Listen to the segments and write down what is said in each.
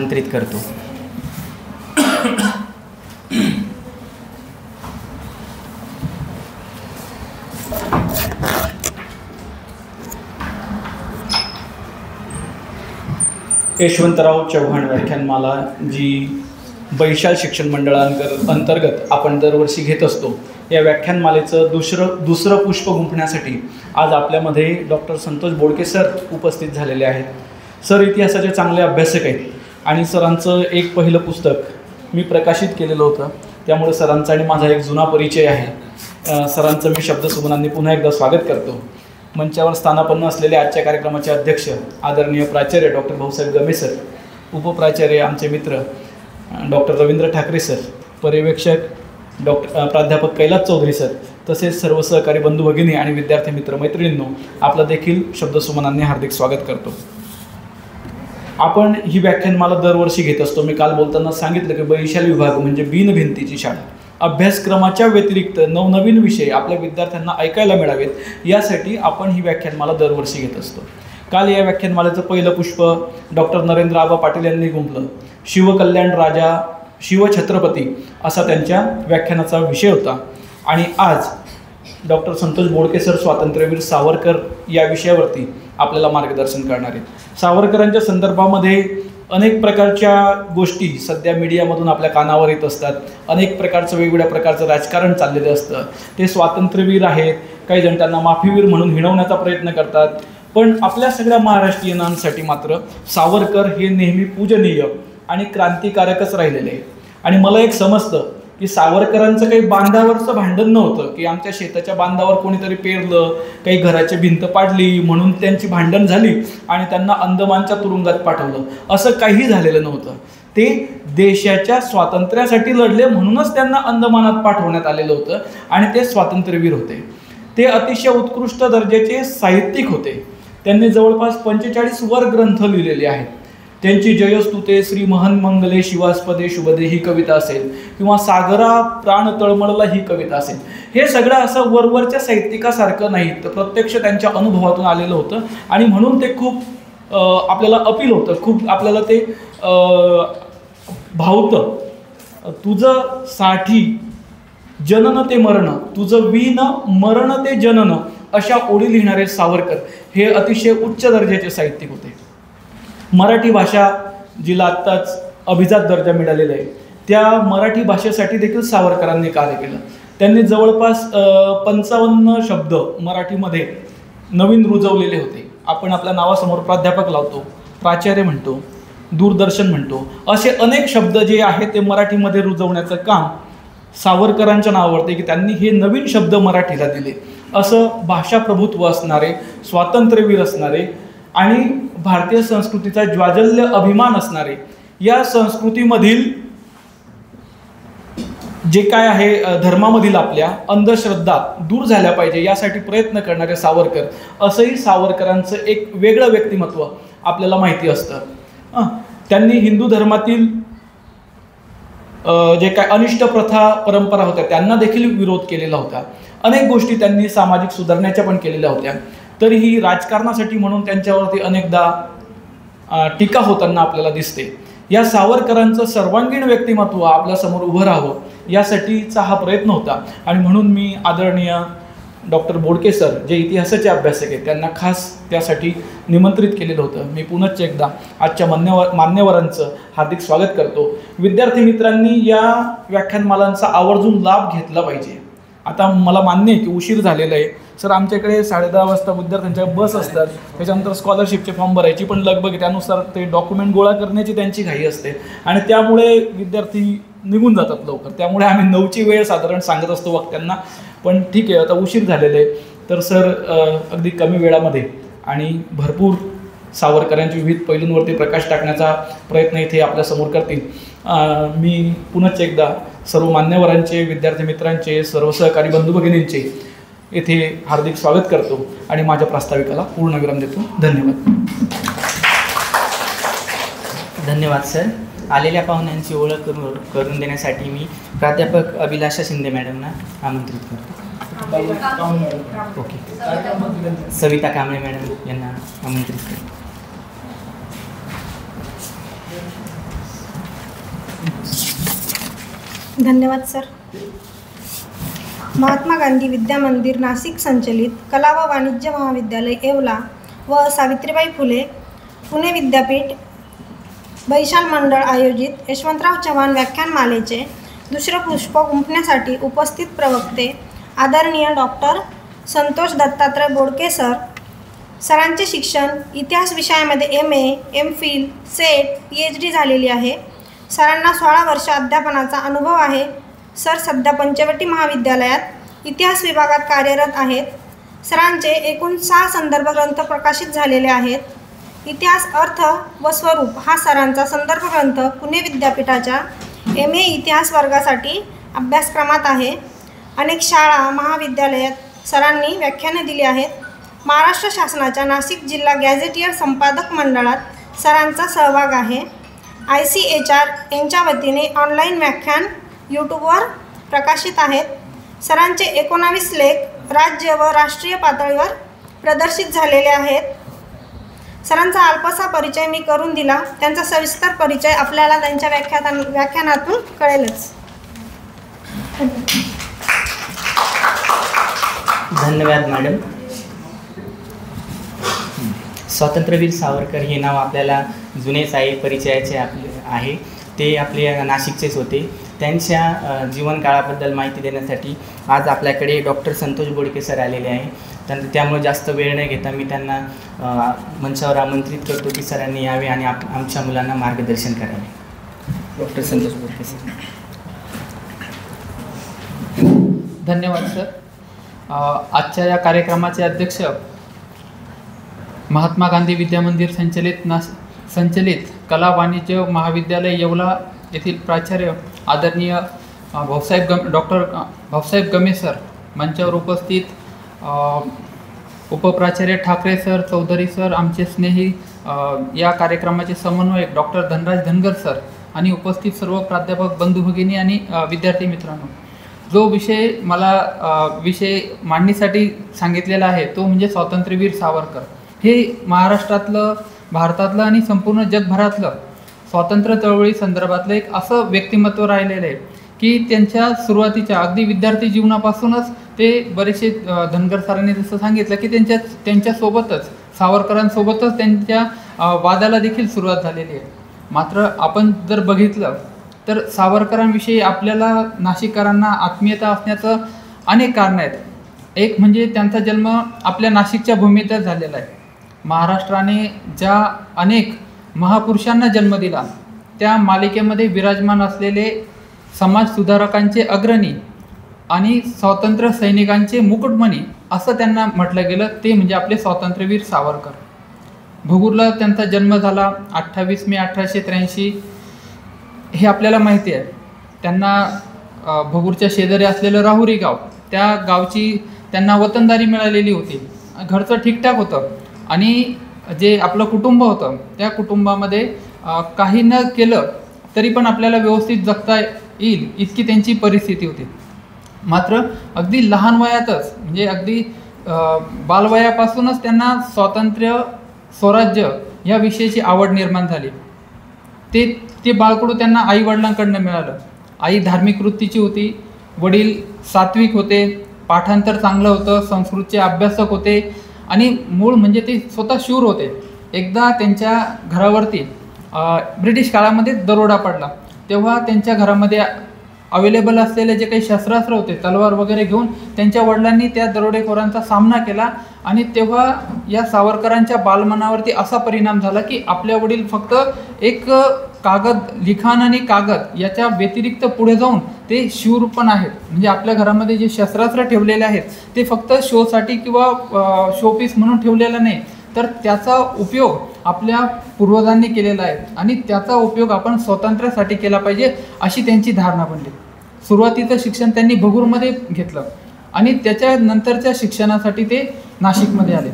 आमंत्रित करतो. यशवंतराव चव्हाण व्याख्यानमाला जी बैशाल शिक्षण मंडळांतर्गत आपण दरवर्षी घेत असतो, या व्याख्यानमालेचं दुसरं पुष्प गुंफण्यासाठी आज आपल्यामध्ये डॉक्टर संतोष बोडके सर उपस्थित झालेले आहेत. सर इतिहासाचे चांगले अभ्यासक आहेत आणि सरांचं एक पहिलं पुस्तक मी प्रकाशित केलेलं होतं, त्यामुळे सरांचा आणि माझा एक जुना परिचय आहे. सरांचं मी शब्दसुमनांनी पुन्हा एकदा स्वागत करतो. मंचावर स्थानापन्न असलेले आजच्या कार्यक्रमाचे अध्यक्ष आदरणीय प्राचार्य डॉक्टर भाऊसाहेब गमे सर, उपप्राचार्य आमचे मित्र डॉक्टर रवींद्र ठाकरे सर, पर्यवेक्षक प्राध्यापक कैलास चौधरी सर, तसेच सर्व सहकारी बंधू भगिनी आणि विद्यार्थी मित्र मैत्रिणींनो, आपलं देखील शब्दसुमनांनी हार्दिक स्वागत करतो. आपण ही व्याख्यानमाला दरवर्षी घेत असतो. मी काल बोलताना सांगितलं की बैशाल विभाग म्हणजे बिनभिंतीची शाळा. अभ्यासक्रमाच्या व्यतिरिक्त नवनवीन विषय आपल्या विद्यार्थ्यांना ऐकायला मिळावेत यासाठी आपण ही व्याख्यानमाला दरवर्षी घेत असतो. काल या व्याख्यानमालेचं पहिलं पुष्प डॉक्टर नरेंद्र आबा पाटील यांनी गुंफलं. शिवकल्याण राजा शिवछत्रपती असा त्यांच्या व्याख्यानाचा विषय होता. आणि आज डॉक्टर संतोष बोडके सर स्वातंत्र्यवीर सावरकर या विषयावरती आपल्याला मार्गदर्शन करणार आहेत. सावरकरांच्या संदर्भामध्ये अनेक प्रकारच्या गोष्टी सध्या मीडियामधून आपल्या कानावर येत असतात. अनेक प्रकारचं वेगवेगळ्या प्रकारचं राजकारण चाललेलं असतं. ते स्वातंत्र्यवीर आहेत, काही जण त्यांना माफीवीर म्हणून हिणवण्याचा प्रयत्न करतात, पण आपल्या सगळ्या महाराष्ट्रीयनांसाठी मात्र सावरकर हे नेहमी पूजनीय आणि क्रांतिकारकच राहिलेले आहे. आणि मला एक समजतं की सावरकरांचं काही बांधावरचं भांडण नव्हतं की आमच्या शेताच्या बांधावर कोणीतरी पेरलं, काही घराची भिंत पाडली म्हणून त्यांची भांडण झाली आणि त्यांना अंदमानच्या तुरुंगात पाठवलं, असं काही झालेलं नव्हतं. ते देशाच्या स्वातंत्र्यासाठी लढले म्हणूनच त्यांना अंदमानात पाठवण्यात आलेलं होतं आणि ते स्वातंत्र्यवीर होते. ते अतिशय उत्कृष्ट दर्जाचे साहित्यिक होते. त्यांनी जवळपास 45 वर ग्रंथ लिहिलेले आहेत. त्यांची जयस्तुते श्री महन्मंगले शिवास्पदे शुभदे ही कविता असेल किंवा सागरा प्राण तळमळला ही कविता असेल, हे सगळं असं वरवरच्या साहित्यिकासारखं नाही, तर प्रत्यक्ष त्यांच्या अनुभवातून आलेलं होतं आणि म्हणून ते खूप आपल्याला अपील होतं, खूप आपल्याला ते भावतं. तुझं साठी जनन ते मरण, तुझं वीन मरण ते जनन, अशा ओळी लिहिणारे सावरकर हे अतिशय उच्च दर्जाचे साहित्यिक होते. मराठी भाषा जिला आत्ताच अभिजात दर्जा मिळालेला आहे, त्या मराठी भाषेसाठी देखील सावरकरांनी कार्य केलं. त्यांनी जवळपास 55 शब्द मराठीमध्ये नवीन रुजवलेले होते. आपण आपल्या नावासमोर प्राध्यापक लावतो, प्राचार्य म्हणतो, दूरदर्शन म्हणतो, असे अनेक शब्द जे आहेत ते मराठीमध्ये रुजवण्याचं काम सावरकरांच्या नावावरती की त्यांनी हे नवीन शब्द मराठीला दिले. असं भाषाप्रभुत्व असणारे, स्वातंत्र्यवीर असणारे आणि भारतीय संस्कृतीचा ज्वाजल्य अभिमान असणारे, या संस्कृतीमधील जे काय आहे धर्मामधील आपल्या अंधश्रद्धा दूर झाल्या पाहिजे यासाठी प्रयत्न करणारे सावरकर, असंही सावरकरांचं एक वेगळं व्यक्तिमत्व आपल्याला माहिती असतं. त्यांनी हिंदू धर्मातील जे काय अनिष्ट प्रथा परंपरा होत्या त्यांना देखील विरोध केलेला होता. अनेक गोष्टी त्यांनी सामाजिक सुधारण्याच्या पण केलेल्या होत्या. तरीही राजकारणासाठी म्हणून त्यांच्यावरती अनेकदा टीका होताना आपल्याला दिसते. या सावरकरांचं सर्वांगीण व्यक्तिमत्व आपल्यासमोर उभं राहावं यासाठीचा हा प्रयत्न होता. आणि म्हणून मी आदरणीय डॉक्टर बोडके सर जे इतिहासाचे अभ्यासक आहेत त्यांना खास त्यासाठी निमंत्रित केलेलं होतं. मी पुनश्च एकदा आजच्या मान्यवरांचं हार्दिक स्वागत करतो. विद्यार्थी मित्रांनी या व्याख्यानमालांचा आवर्जून लाभ घेतला पाहिजे. आता मला मान्य आहे की उशीर झालेला आहे. सर आमच्याकडे 10:30 वाजता विद्यार्थ्यांच्या बस असतात, त्याच्यानंतर स्कॉलरशिपचे फॉर्म भरायची पण लगबग, त्यानुसार ते डॉक्युमेंट गोळा करण्याची त्यांची घाई असते आणि त्यामुळे विद्यार्थी निघून जातात लवकर. त्यामुळे आम्ही 9ची वेळ साधारण सांगत असतो वक्त्यांना, पण ठीक आहे आता उशीर झालेला आहे. तर सर अगदी कमी वेळामध्ये आणि भरपूर सावरकरांच्या विविध पैलूंवरती प्रकाश टाकण्याचा प्रयत्न इथे आपल्यासमोर करतील. मी पुनश्च एकदा सर्व मान्यवरांचे, विद्यार्थी मित्रांचे, सर्व सहकारी बंधू भगिनींचे येथे हार्दिक स्वागत करतो आणि माझ्या प्रास्ताविकाला पूर्णविराम देतो. धन्यवाद. धन्यवाद सर. आलेल्या पाहुण्यांची ओळख करून देण्यासाठी मी प्राध्यापक अभिलाषा शिंदे मॅडमना आमंत्रित करतो. ओके. सविता कांबळे मॅडम यांना आमंत्रित करतो. धन्यवाद सर. महात्मा गांधी विद्या मंदिर नाशिक संचलित कला व वाणिज्य महाविद्यालय येवला व सावित्रीबाई फुले पुणे विद्यापीठ बैशाल मंडळ आयोजित यशवंतराव चव्हाण व्याख्यानमालेचे दुसरं पुष्प गुंफण्यासाठी उपस्थित प्रवक्ते आदरणीय डॉक्टर संतोष दत्तात्रय बोडके सर. सरांचे शिक्षण इतिहास विषयामध्ये MA, MPhil, सेट, PhD झालेली आहे. सरांना 16 वर्ष अध्यापनाचा अनुभव आहे. सर सध्या पंचवटी महाविद्यालयात इतिहास विभागात कार्यरत आहेत. सरांचे एकूण 6 संदर्भ ग्रंथ प्रकाशित झालेले आहेत. इतिहास अर्थ व स्वरूप हा सरांचा संदर्भ ग्रंथ पुणे विद्यापीठाच्या MA इतिहास वर्गासाठी अभ्यासक्रमात आहे. अनेक शाळा महाविद्यालयात सरांनी व्याख्याने दिली आहेत. महाराष्ट्र शासनाच्या नाशिक जिल्हा गॅझेटियर संपादक मंडळात सरांचा सहभाग आहे. ICHR यांच्या वतीने ऑनलाईन व्याख्यान यूट्यूबवर प्रकाशित आहेत. सरांचे 19 लेख राज्य व राष्ट्रीय पातळीवर प्रदर्शित झालेले आहेत. सरांचा अल्पसा परिचय मी करून दिला. त्यांचा सविस्तर परिचय आपल्याला त्यांच्या व्याख्यानातून कळेलच. धन्यवाद मॅडम. स्वातंत्र्यवीर सावरकर हे नाव आपल्याला जुनेच आहे, परिचयाचे आहे. ते आपले नाशिकचेच होते. त्यांच्या जीवनकाळाबद्दल माहिती देण्यासाठी आज आपल्याकडे डॉक्टर संतोष बोडके सर आलेले आहे. त्यामुळे जास्त वेळ न घेता मी त्यांना मंचावर आमंत्रित करतो की सरांनी यावे आणि आमच्या मुलांना मार्गदर्शन करावे. डॉक्टर संतोष बोडके सर. धन्यवाद सर. आजच्या या कार्यक्रमाचे अध्यक्ष महात्मा गांधी विद्या मंदिर संचलित कला वाणिज्य महाविद्यालय येवला येथील प्राचार्य आदरणीय डॉक्टर भाऊसाहेब गमे सर, मंचावर उपस्थित उपप्राचार्य ठाकरे सर, चौधरी सर, आमचे स्नेही या कार्यक्रमाचे समन्वयक डॉक्टर धनराज धनगर सर आणि उपस्थित सर्व प्राध्यापक बंधू भगिनी आणि विद्यार्थी मित्रांनो, जो विषय मांडणीसाठी सांगितलेला आहे तो म्हणजे स्वातंत्र्यवीर सावरकर. हे महाराष्ट्रातलं, भारतातलं आणि संपूर्ण जगभरातलं स्वातंत्र्य चळवळी संदर्भातलं एक असं व्यक्तिमत्व राहिलेलं आहे की त्यांच्या सुरुवातीच्या अगदी विद्यार्थी जीवनापासूनच ते बरेचसे धनगर सरांनी जसं सांगितलं की त्यांच्यासोबतच सावरकरांसोबतच त्यांच्या वादाला देखील सुरुवात झालेली आहे. मात्र आपण जर बघितलं तर सावरकरांविषयी आपल्याला नाशिककरांना आत्मीयता असण्याचं अनेक कारणं आहेत. एक म्हणजे त्यांचा जन्म आपल्या नाशिकच्या भूमीतच झालेला आहे. महाराष्ट्राने ज्या अनेक महापुरुषांना जन्म दिला त्या मालिकेमध्ये विराजमान असलेले समाजसुधारकांचे अग्रणी आणि स्वातंत्र्य सैनिकांचे मुकुटमणी असं त्यांना म्हटलं गेलं, ते म्हणजे आपले स्वातंत्र्यवीर सावरकर. भगूरला त्यांचा जन्म झाला 28 मे 1883 हे आपल्याला माहिती आहे. त्यांना भगूरच्या शेजारी असलेलं राहुरी गाव, त्या गावची त्यांना वतनदारी मिळालेली होती. घरचं ठीकठाक होतं आणि जे आपलं कुटुंब होतं त्या कुटुंबामध्ये काही न केलं तरी पण आपल्याला व्यवस्थित जगता येईल इतकी त्यांची परिस्थिती होती. मात्र अगदी लहान वयातच म्हणजे अगदी बालवयापासूनच त्यांना स्वातंत्र्य स्वराज्य या विषयाची आवड निर्माण झाली. ते बाळकडू त्यांना आई वडिलांकडनं मिळालं. आई धार्मिक वृत्तीची होती, वडील सात्विक होते, पाठांतर चांगलं होतं, संस्कृतचे अभ्यासक होते आणि मूळ म्हणजे ते स्वतः शूर होते. एकदा त्यांच्या घरावरती ब्रिटिश काळामध्ये दरोडा पडला, तेव्हा त्यांच्या घरामध्ये अवेलेबल असलेले जे काही शस्त्रास्त्र होते, तलवार वगैरे घेऊन त्यांच्या वडिलांनी त्या दरोडेखोरांचा सामना केला. आणि तेव्हा या सावरकरांच्या बालमनावरती असा परिणाम झाला की आपल्या वडील फक्त एक कागद, लिखाण आणि कागद याच्या व्यतिरिक्त पुढे जाऊन ते शूर पण आहेत. म्हणजे आपल्या घरामध्ये जे शस्त्रास्त्र ठेवलेले आहेत ते फक्त शोसाठी किंवा शोपीस म्हणून ठेवलेला नाही, तर त्याचा उपयोग आपल्या पूर्वजांनी केलेला आहे आणि त्याचा उपयोग आपण स्वातंत्र्यासाठी केला पाहिजे अशी त्यांची धारणा बनली. सुरुवातीचं शिक्षण त्यांनी भगूरमध्ये घेतलं आणि त्याच्यानंतरच्या शिक्षणासाठी ते नाशिकमध्ये आले.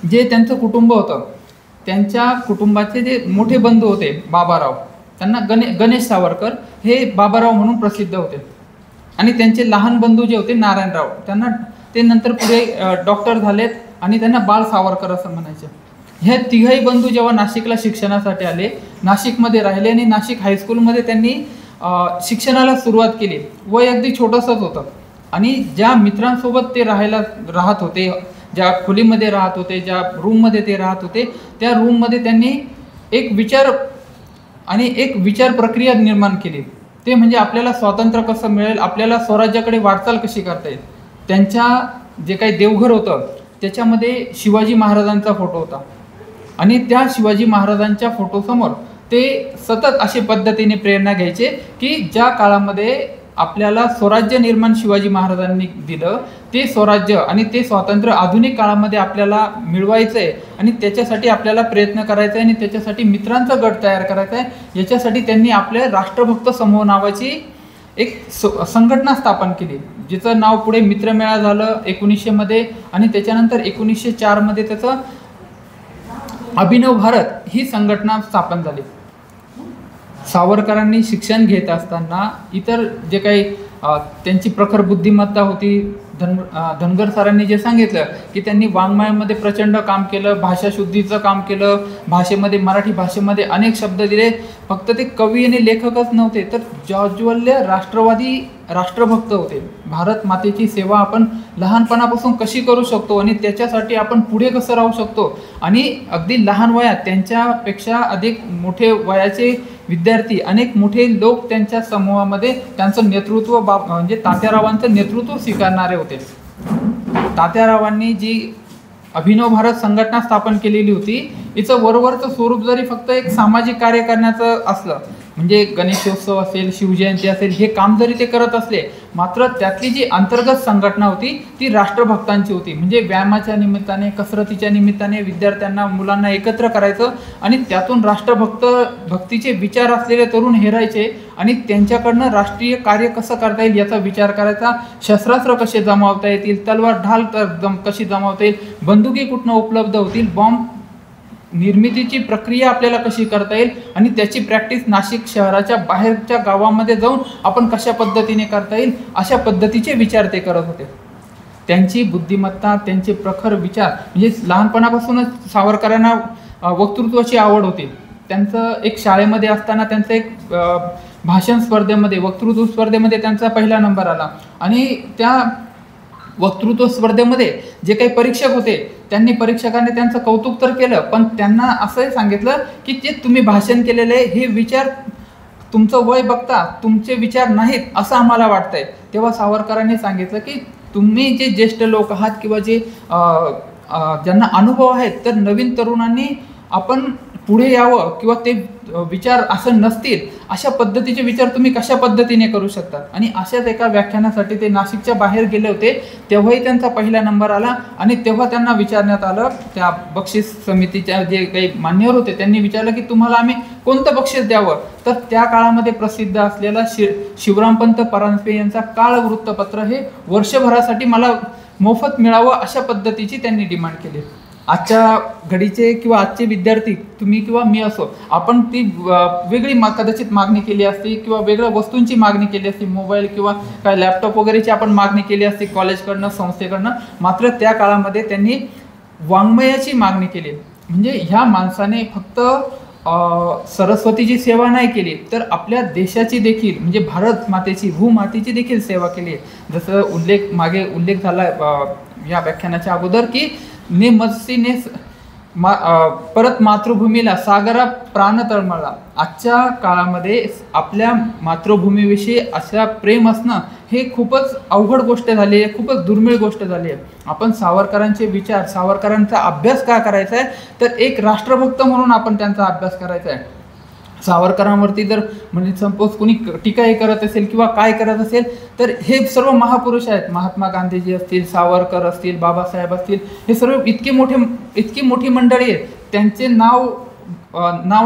जे त्यांचं कुटुंब होतं, त्यांच्या कुटुंबाचे जे मोठे बंधू होते बाबाराव, त्यांना गणेश सावरकर हे बाबाराव म्हणून प्रसिद्ध होते. आणि त्यांचे लहान बंधू जे होते नारायणराव, ते नंतर पुढे डॉक्टर झालेत आणि त्यांना बाळ सावरकर असं म्हणायचे. हे तिघही बंधू जेव्हा नाशिकला शिक्षणासाठी आले नाशिकमध्ये राहिले आणि नाशिक हायस्कूलमध्ये त्यांनी शिक्षणाला सुरुवात केली. वय अगदी छोटंसंच होतं आणि ज्या मित्रांसोबत ते राहत होते, ज्या खोलीमध्ये राहत होते, ज्या रूममध्ये ते राहत होते, त्या रूममध्ये त्यांनी एक विचार प्रक्रिया निर्माण केली. ते म्हणजे आपल्याला स्वातंत्र्य कसं मिळेल, आपल्याला स्वराज्याकडे वाटचाल कशी करता येईल. त्यांच्या जे काही देवघर होतं त्याच्यामध्ये शिवाजी महाराजांचा फोटो होता आणि त्या शिवाजी महाराजांच्या फोटोसमोर ते सतत अशा पद्धतीने प्रेरणा घ्यायचे की ज्या काळामध्ये आपल्याला स्वराज्य निर्माण शिवाजी महाराजांनी दिलं, ते स्वराज्य आणि ते स्वातंत्र्य आधुनिक काळामध्ये आपल्याला मिळवायचं आहे आणि त्याच्यासाठी आपल्याला प्रयत्न करायचा आहे आणि त्याच्यासाठी मित्रांचा गट तयार करायचा आहे. याच्यासाठी त्यांनी आपल्या राष्ट्रभक्त समूह नावाची एक संघटना स्थापन केली, जिचं नाव पुढे मित्रमेळा झालं 1900 मध्ये आणि त्याच्यानंतर 1904 मध्ये त्याचं अभिनव भारत ही संघटना स्थापन झाली. सावरकरांनी शिक्षण घेत असताना इतर जे काही त्यांची प्रखर बुद्धिमत्ता होती, धनगर सरांनी जे सांगितलं की त्यांनी वाङ्मयामध्ये प्रचंड काम केलं, भाषाशुद्धीचं काम केलं, भाषेमध्ये मराठी भाषेमध्ये अनेक शब्द दिले. फक्त ते कवी आणि लेखकच नव्हते तर ज्वाज्वल्य राष्ट्रवादी राष्ट्रभक्त होते. भारत मातेची सेवा आपण लहानपणापासून कशी करू शकतो आणि त्याच्यासाठी आपण पुढे कसं राहू शकतो आणि अगदी लहान वयात त्यांच्यापेक्षा अधिक मोठे वयाचे विद्यार्थी, अनेक मोठे लोक त्यांच्या समूहामध्ये त्यांचं नेतृत्व म्हणजे तात्यारावांचं नेतृत्व स्वीकारणारे होते. तात्यारावांनी जी अभिनव भारत संघटना स्थापन केलेली होती, हिचं वरवरचं स्वरूप जरी फक्त एक सामाजिक कार्य करण्याचं असलं, म्हणजे गणेशोत्सव असेल, शिवजयंती असेल, हे काम जरी ते करत असले, मात्र त्यातली जी अंतर्गत संघटना होती ती राष्ट्रभक्तांची होती. म्हणजे व्यायामाच्या निमित्ताने, कसरतीच्या निमित्ताने विद्यार्थ्यांना, मुलांना एकत्र करायचं आणि त्यातून भक्तीचे विचार असलेले तरुण हेरायचे आणि त्यांच्याकडनं राष्ट्रीय कार्य कसं करता येईल याचा विचार करायचा. शस्त्रास्त्र कसे जमावता येतील, तलवार ढाल कशी जमावता येईल, बंदुकी कुठनं उपलब्ध होतील, बॉम्ब निर्मितीची प्रक्रिया आपल्याला कशी करता येईल आणि त्याची प्रॅक्टिस नाशिक शहराच्या बाहेरच्या गावामध्ये जाऊन आपण कशा पद्धतीने करता येईल, अशा पद्धतीचे विचार ते करत होते. त्यांची बुद्धिमत्ता, त्यांचे प्रखर विचार, म्हणजे लहानपणापासूनच सावरकरांना वक्तृत्वाची आवड होती. त्यांचं एक शाळेमध्ये असताना त्यांचं एक भाषण स्पर्धेमध्ये, वक्तृत्व स्पर्धेमध्ये त्यांचा पहिला नंबर आला आणि त्या वक्तृत्व स्पर्धेमध्ये जे काही परीक्षक होते त्यांनी परीक्षकांनी त्यांचं कौतुक तर केलं, पण त्यांना असंही सांगितलं की जे तुम्ही भाषण केलेले हे विचार, तुमचं वय बघता तुमचे विचार नाहीत असं आम्हाला वाटतंय. तेव्हा सावरकरांनी सांगितलं की तुम्ही जे ज्येष्ठ लोक आहात किंवा जे ज्यांना अनुभव आहेत, तर नवीन तरुणांनी आपण पुढे यावं किंवा ते विचार असं नसतील अशा पद्धतीचे विचार तुम्ही कशा पद्धतीने करू शकता. आणि अशाच एका व्याख्यानासाठी ते नाशिकच्या बाहेर गेले होते, तेव्हाही त्यांचा पहिला नंबर आला आणि तेव्हा त्यांना विचारण्यात आलं, त्या बक्षीस समितीच्या जे काही मान्यवर होते त्यांनी विचारलं की तुम्हाला आम्ही कोणतं बक्षीस द्यावं. तर त्या काळामध्ये प्रसिद्ध असलेला शिवरामपंत परांजपे यांचा काळ वृत्तपत्र हे वर्षभरासाठी मला मोफत मिळावं अशा पद्धतीची त्यांनी डिमांड केली. आजच्या घडीचे किंवा आजचे विद्यार्थी, तुम्ही किंवा मी असो, आपण ती वेगळी कदाचित मागणी केली असती किंवा वेगळ्या वस्तूंची मागणी केली असती, मोबाईल किंवा काय लॅपटॉप वगैरेची आपण मागणी केली असती कॉलेजकडनं, संस्थेकडनं. मात्र त्या काळामध्ये त्यांनी वाङ्मयाची मागणी केली. म्हणजे ह्या माणसाने फक्त सरस्वतीची सेवा नाही केली, तर आपल्या देशाची देखील, म्हणजे भारत मातेची, भूमातेची देखील सेवा केली. जसं मागे उल्लेख झाला या व्याख्यानाच्या अगोदर की नेमसीने परत मातृभूमीला सागरा प्राण तळमळला. आजच्या काळामध्ये आपल्या मातृभूमीविषयी अशा प्रेम असणं हे खूपच अवघड गोष्ट झाली आहे, खूपच दुर्मिळ गोष्ट झाली आहे. आपण सावरकरांचे विचार, सावरकरांचा अभ्यास का करायचा आहे, तर एक राष्ट्रभक्त म्हणून आपण त्यांचा अभ्यास करायचा आहे. सावरकरांवरती जर म्हणजे सपोज कोणी टीकाही करत असेल किंवा काय करत असेल, तर हे सर्व महापुरुष आहेत. महात्मा गांधीजी असतील, सावरकर असतील, बाबासाहेब असतील, हे सर्व इतकी मोठी मंडळी आहेत. त्यांचे नाव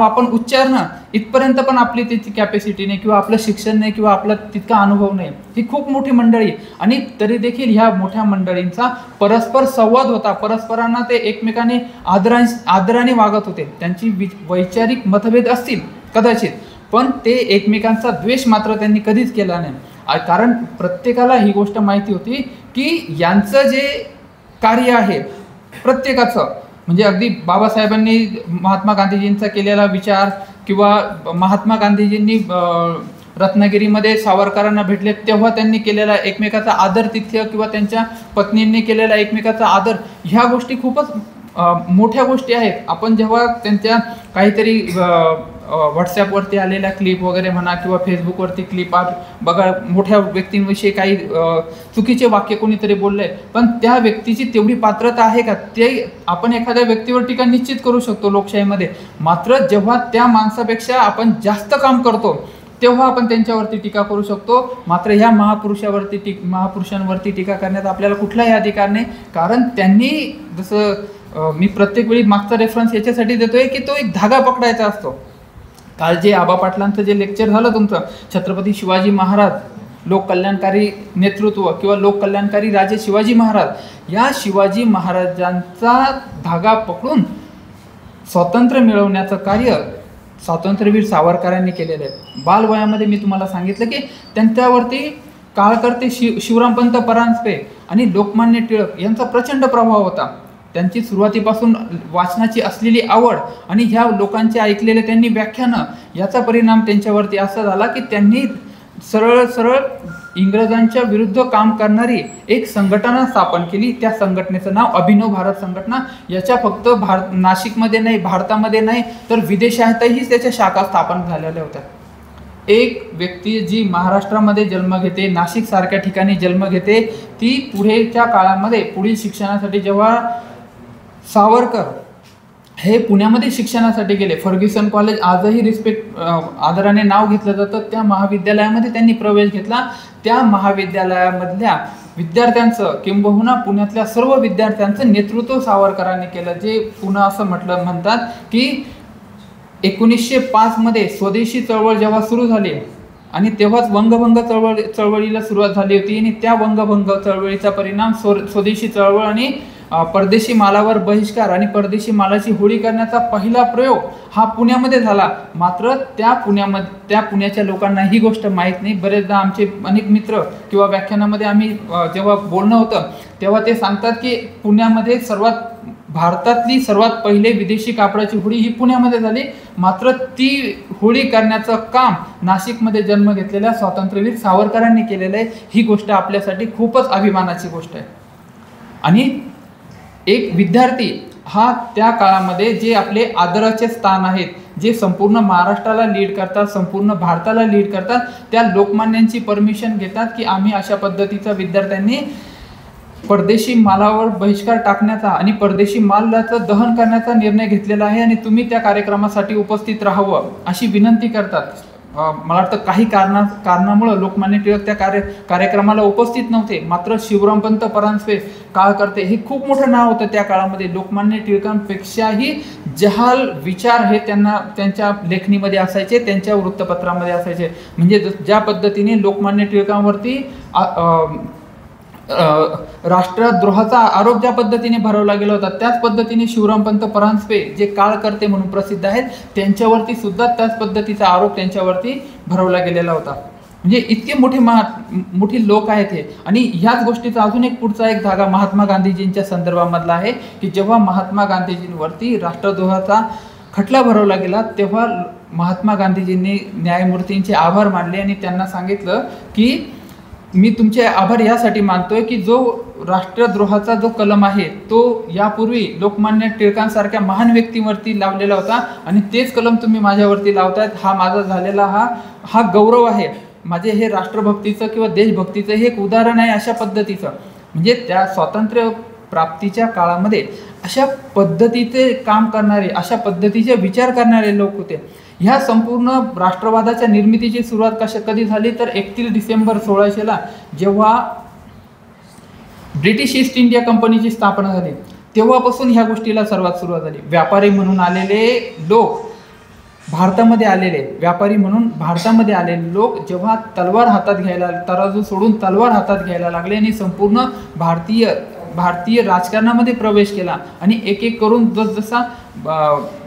आपण उच्चारणं इथपर्यंत पण आपली त्याची कॅपॅसिटी नाही किंवा आपलं शिक्षण नाही किंवा आपला तितका अनुभव नाही. ही खूप मोठी मंडळी आणि तरी देखील ह्या मोठ्या मंडळींचा परस्पर संवाद होता. परस्परांना ते एकमेकांनी आदराने वागत होते. त्यांची वैचारिक मतभेद असतील कदाचित, पण ते एकमेकांचा द्वेष मात्र त्यांनी कधीच केला नाही. कारण प्रत्येकाला ही गोष्ट माहिती होती की यांचं जे कार्य आहे प्रत्येकाचं, म्हणजे अगदी बाबासाहेबांनी महात्मा गांधीजींचा केलेला विचार किंवा महात्मा गांधीजींनी रत्नागिरीमध्ये सावरकरांना भेटले तेव्हा त्यांनी केलेला एकमेकाचा आदर तिथ्य किंवा त्यांच्या पत्नींनी केलेला एकमेकाचा आदर, ह्या गोष्टी खूपच मोठ्या गोष्टी आहेत. आपण जेव्हा त्यांच्या काहीतरी व्हॉट्सॲपवरती आलेल्या क्लिप वगैरे म्हणा किंवा फेसबुकवरती क्लिप बघा, मोठ्या व्यक्तींविषयी काही चुकीचे वाक्य कोणीतरी बोलले, पण त्या व्यक्तीची तेवढी पात्रता आहे का? ते आपण एखाद्या व्यक्तीवर टीका निश्चित करू शकतो लोकशाहीमध्ये, मात्र जेव्हा त्या माणसापेक्षा आपण जास्त काम करतो तेव्हा आपण त्यांच्यावरती टीका करू शकतो. मात्र ह्या महापुरुषांवरती टीका करण्यात आपल्याला कुठलाही अधिकार नाही, कारण त्यांनी जसं मी प्रत्येक वेळी मागचा रेफरन्स याच्यासाठी देतोय की तो एक धागा पकडायचा असतो. काल जे आबा पाटलांचं जे लेक्चर झालं तुमचं, छत्रपती शिवाजी महाराज लोककल्याणकारी नेतृत्व किंवा लोककल्याणकारी राजे शिवाजी महाराज, या शिवाजी महाराजांचा धागा पकडून स्वातंत्र्य मिळवण्याचं कार्य स्वातंत्र्यवीर सावरकरांनी केलेलं आहे. बालवयामध्ये मी तुम्हाला सांगितलं की त्यांच्यावरती काळकर्ते शिवरामपंत परांजपे आणि लोकमान्य टिळक यांचा प्रचंड प्रभाव होता. त्यांची सुरुवातीपासून वाचनाची असलेली आवड आणि ह्या लोकांचे ऐकलेले त्यांनी व्याख्यानं, याचा परिणाम त्यांच्यावरती असा झाला की त्यांनी सरळ इंग्रजांच्या विरुद्ध काम करणारी एक संघटना स्थापन केली. त्या संघटनेचं नाव अभिनव भारत संघटना. याच्या फक्त नाशिकमध्ये नाही, भारतामध्ये नाही, तर विदेशातही त्याच्या शाखा स्थापन झालेल्या होत्या. एक व्यक्ती जी महाराष्ट्रामध्ये जन्म घेते, नाशिक सारख्या ठिकाणी जन्म घेते, ती पुढेच्या काळामध्ये पुढील शिक्षणासाठी जेव्हा सावरकर हे पुण्यामध्ये शिक्षणासाठी गेले, फर्ग्युसन कॉलेज आजही आदराने नाव घेतलं जातं, त्या महाविद्यालयामध्ये त्यांनी प्रवेश घेतला. त्या महाविद्यालयामधल्या विद्यार्थ्यांचं किंबहुना पुण्यातल्या सर्व विद्यार्थ्यांचं नेतृत्व सावरकरांनी केलं. जे पुन्हा असं म्हणतात की 1905 मध्ये स्वदेशी चळवळ जेव्हा सुरू झाली आणि तेव्हाच वंगभंग चळवळीला सुरुवात झाली होती आणि त्या वंगभंग चळवळीचा परिणाम स्वदेशी चळवळ आणि परदेशी मालावर बहिष्कार आणि परदेशी मालाची होळी करण्याचा पहिला प्रयोग हा पुण्यामध्ये झाला. मात्र त्या पुण्याच्या लोकांना ही गोष्ट माहीत नाही. बरेचदा आमचे अनेक मित्र किंवा व्याख्यानामध्ये आम्ही जेव्हा बोलणं होतं तेव्हा ते सांगतात की पुण्यामध्ये भारतातली सर्वात पहिले विदेशी कापडाची होळी ही पुण्यामध्ये झाली. मात्र ती होळी करण्याचं काम नाशिकमध्ये जन्म घेतलेल्या स्वातंत्र्यवीर सावरकरांनी केलेलं आहे. ही गोष्ट आपल्यासाठी खूपच अभिमानाची गोष्ट आहे. आणि एक विद्यार्थी हा त्या काळामध्ये जे आपले आदराचे स्थान आहेत, जे संपूर्ण महाराष्ट्राला लीड करतात, संपूर्ण भारताला लीड करतात, त्या लोकमान्यांची परमिशन घेतात की आम्ही अशा पद्धतीचा विद्यार्थ्यांनी परदेशी मालावर बहिष्कार टाकण्याचा आणि परदेशी मालाचं दहन करण्याचा निर्णय घेतलेला आहे आणि तुम्ही त्या कार्यक्रमासाठी उपस्थित राहावं अशी विनंती करतात. मला वाटतं काही कारणामुळे लोकमान्य टिळक त्या कार्यक्रमाला उपस्थित नव्हते. मात्र शिवरामपंत परांजपे काळकर्ते हे खूप मोठं नाव होतं त्या काळामध्ये. लोकमान्य टिळकांपेक्षाही जहाल विचार हे त्यांना त्यांच्या लेखणीमध्ये असायचे, त्यांच्या वृत्तपत्रामध्ये असायचे. म्हणजे ज्या पद्धतीने लोकमान्य टिळकांवरती राष्ट्रद्रोहाचा आरोप ज्या पद्धतीने भरवला गेला होता, त्याच पद्धतीने शिवरामपंत परांजपे जे काळकर्ते म्हणून प्रसिद्ध आहेत त्यांच्यावरती सुद्धा त्याच पद्धतीचा आरोप त्यांच्यावरती भरवला गेलेला होता. म्हणजे इतके मोठे लोक आहेत हे. आणि ह्याच गोष्टीचा अजून एक पुढचा एक धागा महात्मा गांधीजींच्या संदर्भामधला आहे की जेव्हा महात्मा गांधीजींवरती राष्ट्रद्रोहाचा खटला भरवला गेला तेव्हा महात्मा गांधीजींनी न्यायमूर्तींचे आभार मानले आणि त्यांना सांगितलं की मी तुमचे आभार यासाठी मानतोय की जो राष्ट्रद्रोहाचा जो कलम आहे तो यापूर्वी लोकमान्य टिळकांसारख्या महान व्यक्तीवरती लावलेला होता आणि तेच कलम तुम्ही माझ्यावरती लावतायत, हा माझा झालेला हा गौरव आहे. माझे हे राष्ट्रभक्तीचं किंवा देशभक्तीचं हे एक उदाहरण आहे अशा पद्धतीचं. म्हणजे त्या स्वातंत्र्य प्राप्तीच्या काळामध्ये अशा पद्धतीचे काम करणारे, अशा पद्धतीचे विचार करणारे लोक होते. ह्या संपूर्ण राष्ट्रवादाच्या निर्मितीची सुरुवात कधी झाली तर 31 डिसेंबर 1600 जेव्हा ब्रिटिश ईस्ट इंडिया कंपनीची स्थापना झाली तेव्हापासून ह्या गोष्टीला सुरुवात झाली. व्यापारी म्हणून आलेले लोक भारतामध्ये आलेले, व्यापारी म्हणून भारतामध्ये आलेले लोक जेव्हा तलवार हातात घ्यायला, तराजू सोडून तलवार हातात घ्यायला लागले आणि संपूर्ण भारतीय राजकारणामध्ये प्रवेश केला आणि एक एक करून जसजसा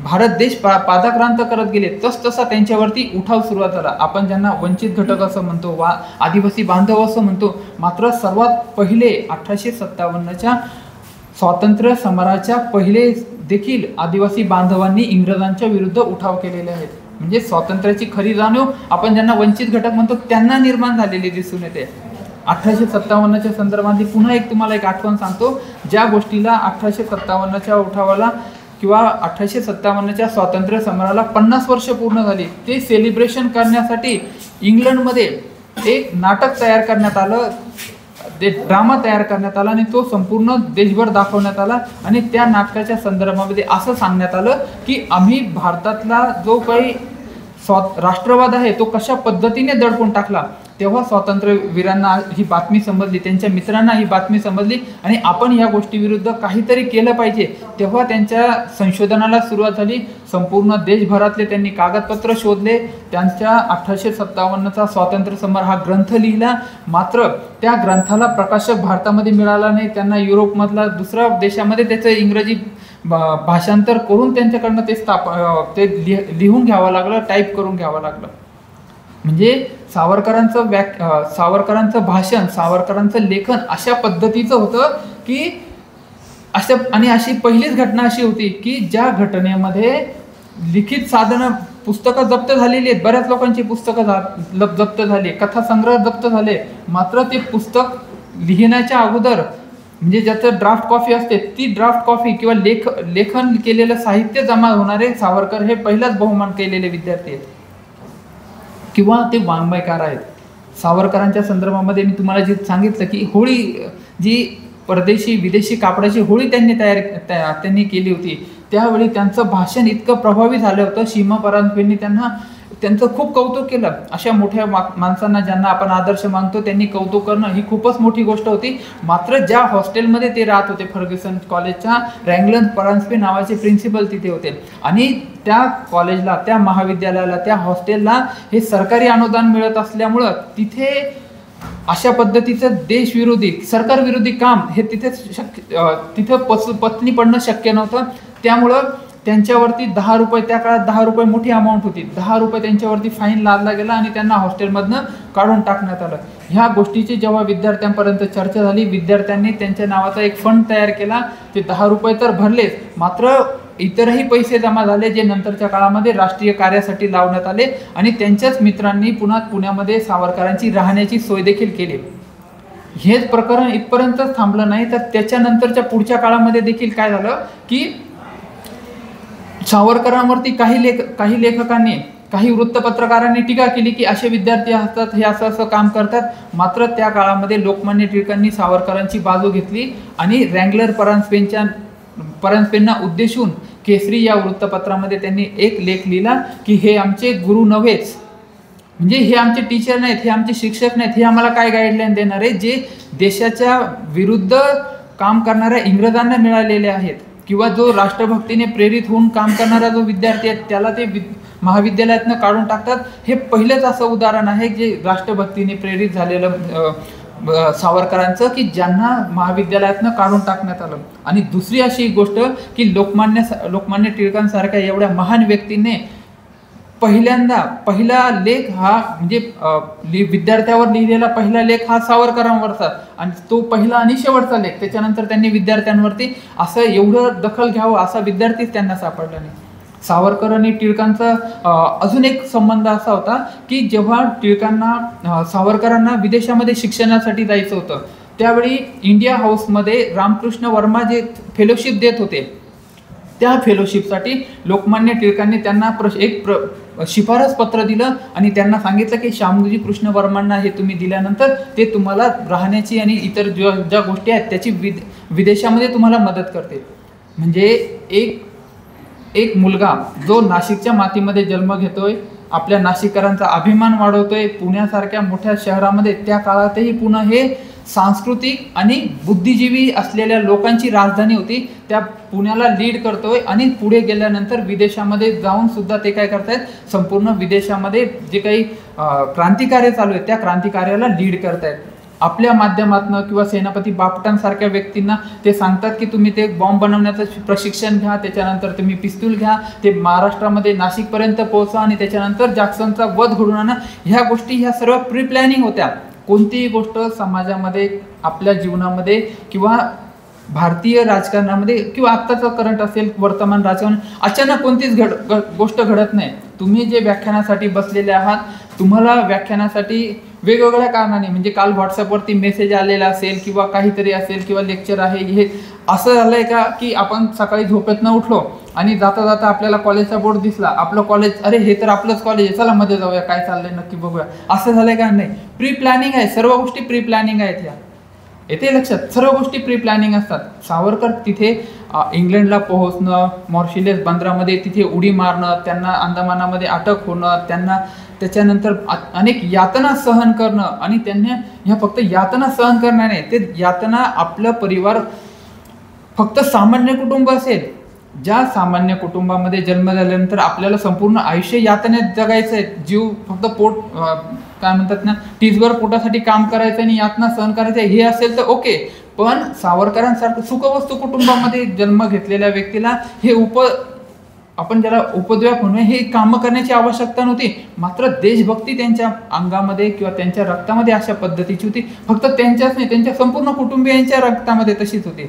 भारत देश पादाक्रांत करत गेले तसतसा त्यांच्यावरती उठाव सुरुवात झाला. आपण ज्यांना वंचित घटक असं म्हणतो, आदिवासी बांधव असं म्हणतो. मात्र सर्वात पहिले 1857च्या स्वातंत्र्य समराच्या पहिले देखील आदिवासी बांधवांनी इंग्रजांच्या विरुद्ध उठाव केलेले आहेत. म्हणजे स्वातंत्र्याची खरी जाणीव आपण ज्यांना वंचित घटक म्हणतो त्यांना निर्माण झालेली दिसून येते. 1857च्या संदर्भातली पुन्हा एक तुम्हाला एक आठवण सांगतो, ज्या गोष्टीला 1857च्या उठावाला किंवा 1857च्या स्वातंत्र्य समराला 50 वर्ष पूर्ण झाली, ते सेलिब्रेशन करण्यासाठी इंग्लंडमध्ये एक नाटक तयार करण्यात आलं, ते ड्रामा तयार करण्यात आला आणि तो संपूर्ण देशभर दाखवण्यात आला. आणि त्या नाटकाच्या संदर्भामध्ये असं सांगण्यात आलं की आम्ही भारतातला जो काही राष्ट्रवाद आहे तो कशा पद्धतीने दडपून टाकला. तेव्हा स्वातंत्र्यवीरांना ही बातमी समजली, त्यांच्या मित्रांना ही बातमी समजली आणि आपण या गोष्टीविरुद्ध काहीतरी केलं पाहिजे. तेव्हा त्यांच्या संशोधनाला सुरुवात झाली. संपूर्ण देशभरातले त्यांनी कागदपत्र शोधले, त्यांच्या 1857चा स्वातंत्र्य समर हा ग्रंथ लिहिला. मात्र त्या ग्रंथाला प्रकाशक भारतामध्ये मिळाला नाही. त्यांना युरोपमधला दुसऱ्या देशामध्ये त्याचं इंग्रजी भाषांतर करून त्यांच्याकडनं ते लिहून घ्यावं लागलं, टाईप करून घ्यावं लागलं. म्हणजे सावरकरांचं भाषण, सावरकरांचं लेखन अशा पद्धतीचं होतं की अशी पहिलीच घटना अशी होती की ज्या घटनेमध्ये लिखित साधनं पुस्तकं जप्त झालेली आहेत, बऱ्याच लोकांची पुस्तकं जप्त झाली, कथासंग्रह जप्त झाले. मात्र ते पुस्तक लिहिण्याच्या अगोदर म्हणजे ज्याचं ड्राफ्ट कॉपी असते ती ड्राफ्ट कॉपी किंवा लेखन केलेलं साहित्य जमा होणारे सावरकर हे पहिलाच बहुमान केलेले विद्यार्थी आहेत किंवा ते वाङ्मयकार आहेत. सावरकरांच्या संदर्भामध्ये मी तुम्हाला जे सांगितलं की होळी, जी परदेशी विदेशी कापडाची होळी त्यांनी केली होती, त्यावेळी त्यांचं भाषण इतकं प्रभावी झालं होतं. सीमा परांजपेंनी त्यांचं खूप कौतुक केलं. अशा मोठ्या माणसांना ज्यांना आपण आदर्श मानतो त्यांनी कौतुक करणं ही खूपच मोठी गोष्ट होती. मात्र ज्या हॉस्टेलमध्ये ते राहत होते, फर्ग्युसन कॉलेजच्या, रँगलन परांजपे नावाचे प्रिन्सिपल तिथे होते आणि त्या कॉलेजला, त्या महाविद्यालयाला, त्या हॉस्टेलला हे सरकारी अनुदान मिळत असल्यामुळं तिथे अशा पद्धतीचं देशविरोधी, सरकारविरोधी काम हे तिथं पत्नी पडणं शक्य नव्हतं. त्यामुळं त्यांच्यावरती 10 रुपये, त्या काळात 10 रुपये मोठी अमाऊंट होती, 10 रुपये त्यांच्यावरती फाईन लादला गेला आणि त्यांना हॉस्टेलमधनं काढून टाकण्यात आलं. ह्या गोष्टीची जेव्हा विद्यार्थ्यांपर्यंत चर्चा झाली, विद्यार्थ्यांनी त्यांच्या नावाचा एक फंड तयार केला. ते 10 रुपये तर भरलेच, मात्र इतरही पैसे जमा झाले जे नंतरच्या काळामध्ये राष्ट्रीय कार्यासाठी लावण्यात आले आणि त्यांच्याच मित्रांनी पुण्यामध्ये सावरकरांची राहण्याची सोय देखील केली. हेच प्रकरण इथपर्यंतच थांबलं नाही, तर त्याच्यानंतरच्या पुढच्या काळामध्ये देखील काय झालं की सावरकरांवरती काही लेखकांनी, काही वृत्तपत्रकारांनी टीका केली की असे विद्यार्थी असतात, हे असं काम करतात. मात्र त्या काळामध्ये लोकमान्य टिळकांनी सावरकरांची बाजू घेतली आणि रँगलर परांजपेंना उद्देशून केसरी या वृत्तपत्रामध्ये त्यांनी एक लेख लिहिला की हे आमचे गुरु नव्हेच, म्हणजे हे आमचे टीचर नाहीत, हे आमचे शिक्षक नाहीत, हे आम्हाला काय गाईडलाईन देणारे, जे देशाच्या विरुद्ध काम करणाऱ्या इंग्रजांना मिळालेले आहेत किंवा जो राष्ट्रभक्तीने प्रेरित होऊन काम करणारा जो विद्यार्थी आहे त्याला ते महाविद्यालयातनं काढून टाकतात. हे पहिलंच असं उदाहरण आहे जे राष्ट्रभक्तीने प्रेरित झालेलं सावरकरांचं की ज्यांना महाविद्यालयातनं काढून टाकण्यात आलं. आणि दुसरी अशी गोष्ट की लोकमान्य टिळकांसारख्या एवढ्या महान व्यक्तीने पहिला लेख हा म्हणजे विद्यार्थ्यावर लिहिलेला पहिला लेख हा सावरकरांवरचा आणि तो पहिला आणि शेवटचा लेख. त्याच्यानंतर त्यांनी विद्यार्थ्यांवरती असं एवढं दखल घ्यावं असा विद्यार्थीच त्यांना सापडला नाही. सावरकर आणि टिळकांचा अजून एक संबंध असा होता की जेव्हा सावरकरांना विदेशामध्ये शिक्षणासाठी जायचं होतं त्यावेळी इंडिया हाऊसमध्ये रामकृष्ण वर्मा जे फेलोशिप देत होते, त्या फेलोशिपसाठी लोकमान्य टिळकांनी त्यांना एक शिफारस पत्र दिलं आणि त्यांना सांगितलं की श्यामजी कृष्ण वर्मांना हे तुम्ही दिल्यानंतर ते तुम्हाला राहण्याची आणि इतर ज्या गोष्टी आहेत त्याची विदेशामध्ये तुम्हाला मदत करते. म्हणजे एक मुलगा जो नाशिकच्या मातीमध्ये जन्म घेतोय, आपल्या नाशिककरांचा अभिमान वाढवतोय, पुण्यासारख्या मोठ्या शहरामध्ये त्या काळातही पुणे हे सांस्कृतिक आणि बुद्धिजीवी असलेल्या लोकांची राजधानी होती, त्या पुण्याला लीड करतोय आणि पुढे गेल्यानंतर विदेशामध्ये जाऊन सुद्धा ते काय करतायत, संपूर्ण विदेशामध्ये जे काही क्रांतिकार्य चालू आहे त्या क्रांतिकार्याला लीड करतायत. आपल्या माध्यमातून किंवा सेनापती बापटांसारख्या व्यक्तींना ते सांगतात की तुम्ही ते बॉम्ब बनवण्याचं प्रशिक्षण घ्या, त्याच्यानंतर तुम्ही पिस्तूल घ्या, ते महाराष्ट्रामध्ये नाशिकपर्यंत पोहोचा आणि त्याच्यानंतर जॅक्सनचा वध घडवून आणा. ह्या गोष्टी ह्या सर्व प्री प्लॅनिंग होत्या. कोणतीही गोष्ट समाजामध्ये, आपल्या जीवनामध्ये किंवा भारतीय राजकारणामध्ये किंवा आत्ताचं करंट असेल, वर्तमान राजकारण, अचानक कोणतीच गोष्ट घडत नाही. तुम्ही जे व्याख्यानासाठी बसलेले आहात, तुम्हाला व्याख्यानासाठी वेगवेगळ्या कारणाने, म्हणजे काल व्हॉट्सअपवरती मेसेज आलेला असेल किंवा काहीतरी असेल किंवा लेक्चर आहे, हे असं झालंय का की आपण सकाळी झोपेतनं उठलो आणि जाता जाता आपल्याला कॉलेजचा बोर्ड दिसला, आपलं कॉलेज, अरे हे तर आपलंच कॉलेज आहे, चला मध्ये जाऊया, काय चाललंय नक्की बघूया, असं झालंय का? नाही, प्री प्लॅनिंग आहे, सर्व गोष्टी प्री प्लॅनिंग आहेत. ह्या येते लक्षात, सर्व गोष्टी प्री प्लॅनिंग असतात. सावरकर तिथे इंग्लंडला पोहोचणं, मॉरिशस बंदरामध्ये तिथे उडी मारणं, त्यांना अंदमानामध्ये अटक होणं, त्यांना त्याच्यानंतर अनेक यातना सहन करणं, आणि त्यांनी ह्या फक्त यातना सहन करणार नाही, ते यातना आपलं परिवार, फक्त सामान्य कुटुंब असेल, ज्या सामान्य कुटुंबामध्ये जन्म झाल्यानंतर आपल्याला संपूर्ण आयुष्य यातनेत जगायचं आहे, जीव फक्त पोट काय म्हणतात ना, टीजभर पोटासाठी काम करायचं आणि यातना सहन करायचं, हे असेल तर ओके. पण सावरकरांसारखं सुखवस्तू कुटुंबामध्ये जन्म घेतलेल्या व्यक्तीला हे आपण ज्याला उपद्व्याप म्हणून हे कामं करण्याची आवश्यकता नव्हती. मात्र देशभक्ती त्यांच्या अंगामध्ये किंवा त्यांच्या रक्तामध्ये अशा पद्धतीची होती. फक्त त्यांच्याच नाही, त्यांच्या संपूर्ण कुटुंबियांच्या रक्तामध्ये तशीच होती.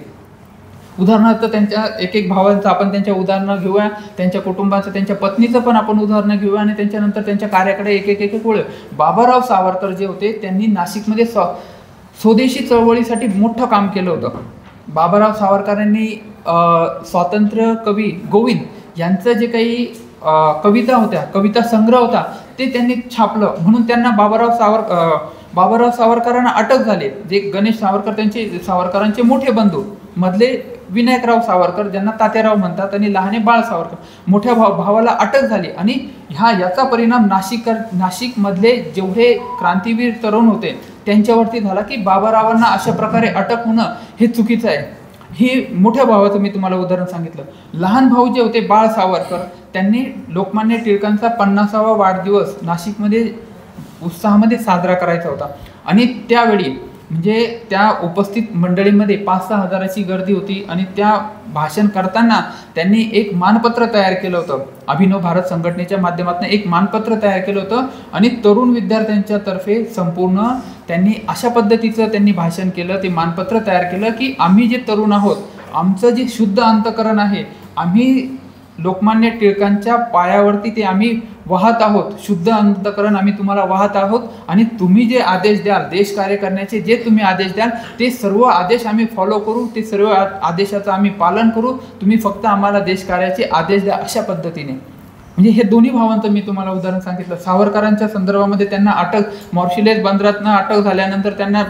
उदाहरणार्थ त्यांच्या एक भावांचं आपण त्यांच्या उदाहरणं घेऊया, त्यांच्या कुटुंबाचं, त्यांच्या पत्नीचं पण आपण उदाहरणं घेऊया, आणि त्यांच्यानंतर त्यांच्या कार्याकडे एक वळू. बाबाराव सावरकर जे होते, त्यांनी नाशिकमध्ये स्वदेशी चळवळीसाठी मोठं काम केलं होतं. बाबाराव सावरकरांनी स्वातंत्र्य कवी गोविंद यांचं जे काही कविता होत्या, कविता संग्रह होता, ते त्यांनी छापलं. म्हणून त्यांना बाबाराव सावरकरांना अटक झाली. जे गणेश सावरकर, सावरकरांचे मोठे बंधू, मधले विनायकराव सावरकर, ज्यांना तात्याराव म्हणतात, आणि लहाने बाळ सावरकर, मोठ्या भावाला अटक झाली. आणि याचा परिणाम नाशिकमधले जेवढे क्रांतीवीर तरुण होते त्यांच्यावरती झाला, की बाबारावांना अशा प्रकारे अटक होणं हे चुकीचं आहे. हे मोठ्या भावाचं मी तुम्हाला उदाहरण सांगितलं. लहान भाऊ जे होते बाळ सावरकर, त्यांनी लोकमान्य टिळकांचा 50वा वाढदिवस नाशिकमध्ये उत्साहामध्ये साजरा करायचा होता, आणि त्यावेळी म्हणजे त्या उपस्थित मंडळीमध्ये 5-6 हजाराची गर्दी होती. आणि त्या भाषण करताना त्यांनी एक मानपत्र तयार केलं होतं. अभिनव भारत संघटनेच्या माध्यमातून एक मानपत्र तयार केलं होतं, आणि तरुण विद्यार्थ्यांच्या तर्फे संपूर्ण त्यांनी अशा पद्धतीचं त्यांनी भाषण केलं, ते मानपत्र तयार केलं, की आम्ही जे तरुण आहोत, आमचं जे शुद्ध अंतःकरण आहे, आम्ही लोकमान्य टिळकांच्या पायावरती ते आम्ही वाहत आहोत, शुद्ध अंतःकरण आम्ही तुम्हाला वाहत आहोत, आणि तुम्ही जे आदेश द्याल, देश कार्य करण्याचे जे तुम्ही आदेश द्याल, ते सर्व आदेश आम्ही फॉलो करू, ते सर्व आदेशाचं आम्ही पालन करू, तुम्ही फक्त आम्हाला देश कार्याचे आदेश द्या, अशा पद्धतीने. म्हणजे हे दोन्ही भावांचं मी तुम्हाला उदाहरण सांगितलं. सावरकरांच्या संदर्भामध्ये त्यांना अटक, मॉरिशस बंदरातनं अटक झाल्यानंतर त्यांना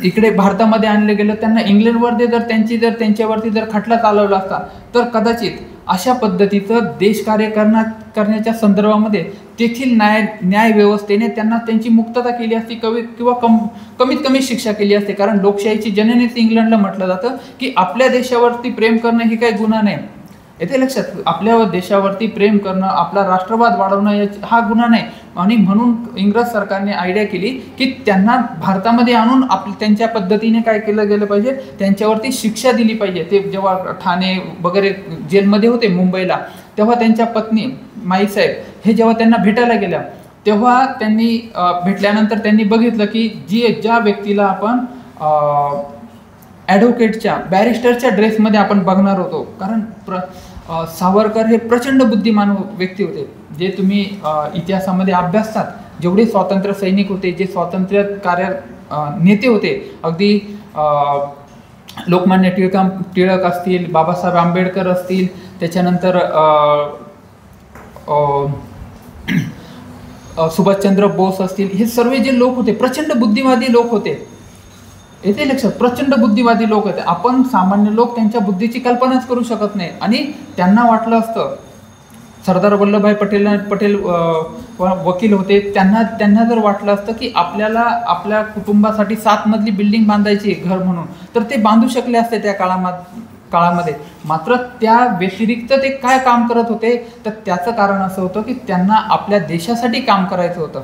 इकडे भारतामध्ये आणलं गेलं. त्यांना इंग्लंडमध्ये जर त्यांच्यावरती जर खटला चालवला असता, तर कदाचित अशा पद्धतीचं देशकार्य करण्याच्या संदर्भामध्ये तेथील न्याय व्यवस्थेने त्यांना त्यांची मुक्तता केली असती, किंवा कमीत कमी शिक्षा केली असते. कारण लोकशाहीची जननीच इंग्लंडला म्हटलं जातं, की आपल्या देशावरती प्रेम करणं हे काही गुन्हा नाही. येथे लक्षात, आपल्या देशावरती प्रेम करणं, आपला राष्ट्रवाद वाढवणं हा गुन्हा नाही. आणि म्हणून इंग्रज सरकारने आयडिया केली की त्यांना भारतामध्ये आणून त्यांच्या पद्धतीने काय केलं गेलं पाहिजे, त्यांच्यावरती शिक्षा दिली पाहिजे. ते जेव्हा ठाणे वगैरे जेलमध्ये होते मुंबईला, तेव्हा त्यांच्या पत्नी माईसाहेब हे जेव्हा त्यांना भेटायला गेल्या, तेव्हा त्यांनी भेटल्यानंतर त्यांनी बघितलं की ज्या व्यक्तीला आपण ॲडव्होकेटच्या, बॅरिस्टरच्या ड्रेसमध्ये आपण बघणार होतो. कारण सावरकर हे प्रचंड बुद्धिमान व्यक्ती होते. जे तुम्ही इतिहासामध्ये अभ्यासतात, जेवढे स्वातंत्र्य सैनिक होते, जे स्वातंत्र्य कार्य नेते होते, अगदी लोकमान्य टिळक असतील, बाबासाहेब आंबेडकर असतील, त्याच्यानंतर सुभाषचंद्र बोस असतील, हे सर्व जे लोक होते प्रचंड बुद्धिवादी लोक होते. येथे लक्षात, प्रचंड बुद्धिवादी लोक होते. आपण सामान्य लोक त्यांच्या बुद्धीची कल्पनाच करू शकत नाही. आणि त्यांना वाटलं असतं, सरदार वल्लभभाई पटेल वकील होते, त्यांना जर वाटलं असतं की आपल्याला आपल्या कुटुंबासाठी 7 मजली बिल्डिंग बांधायची घर म्हणून, तर ते बांधू शकले असते त्या काळामध्ये. मात्र त्या व्यतिरिक्त ते काय काम करत होते, तर त्याचं कारण असं होतं की त्यांना आपल्या देशासाठी काम करायचं होतं.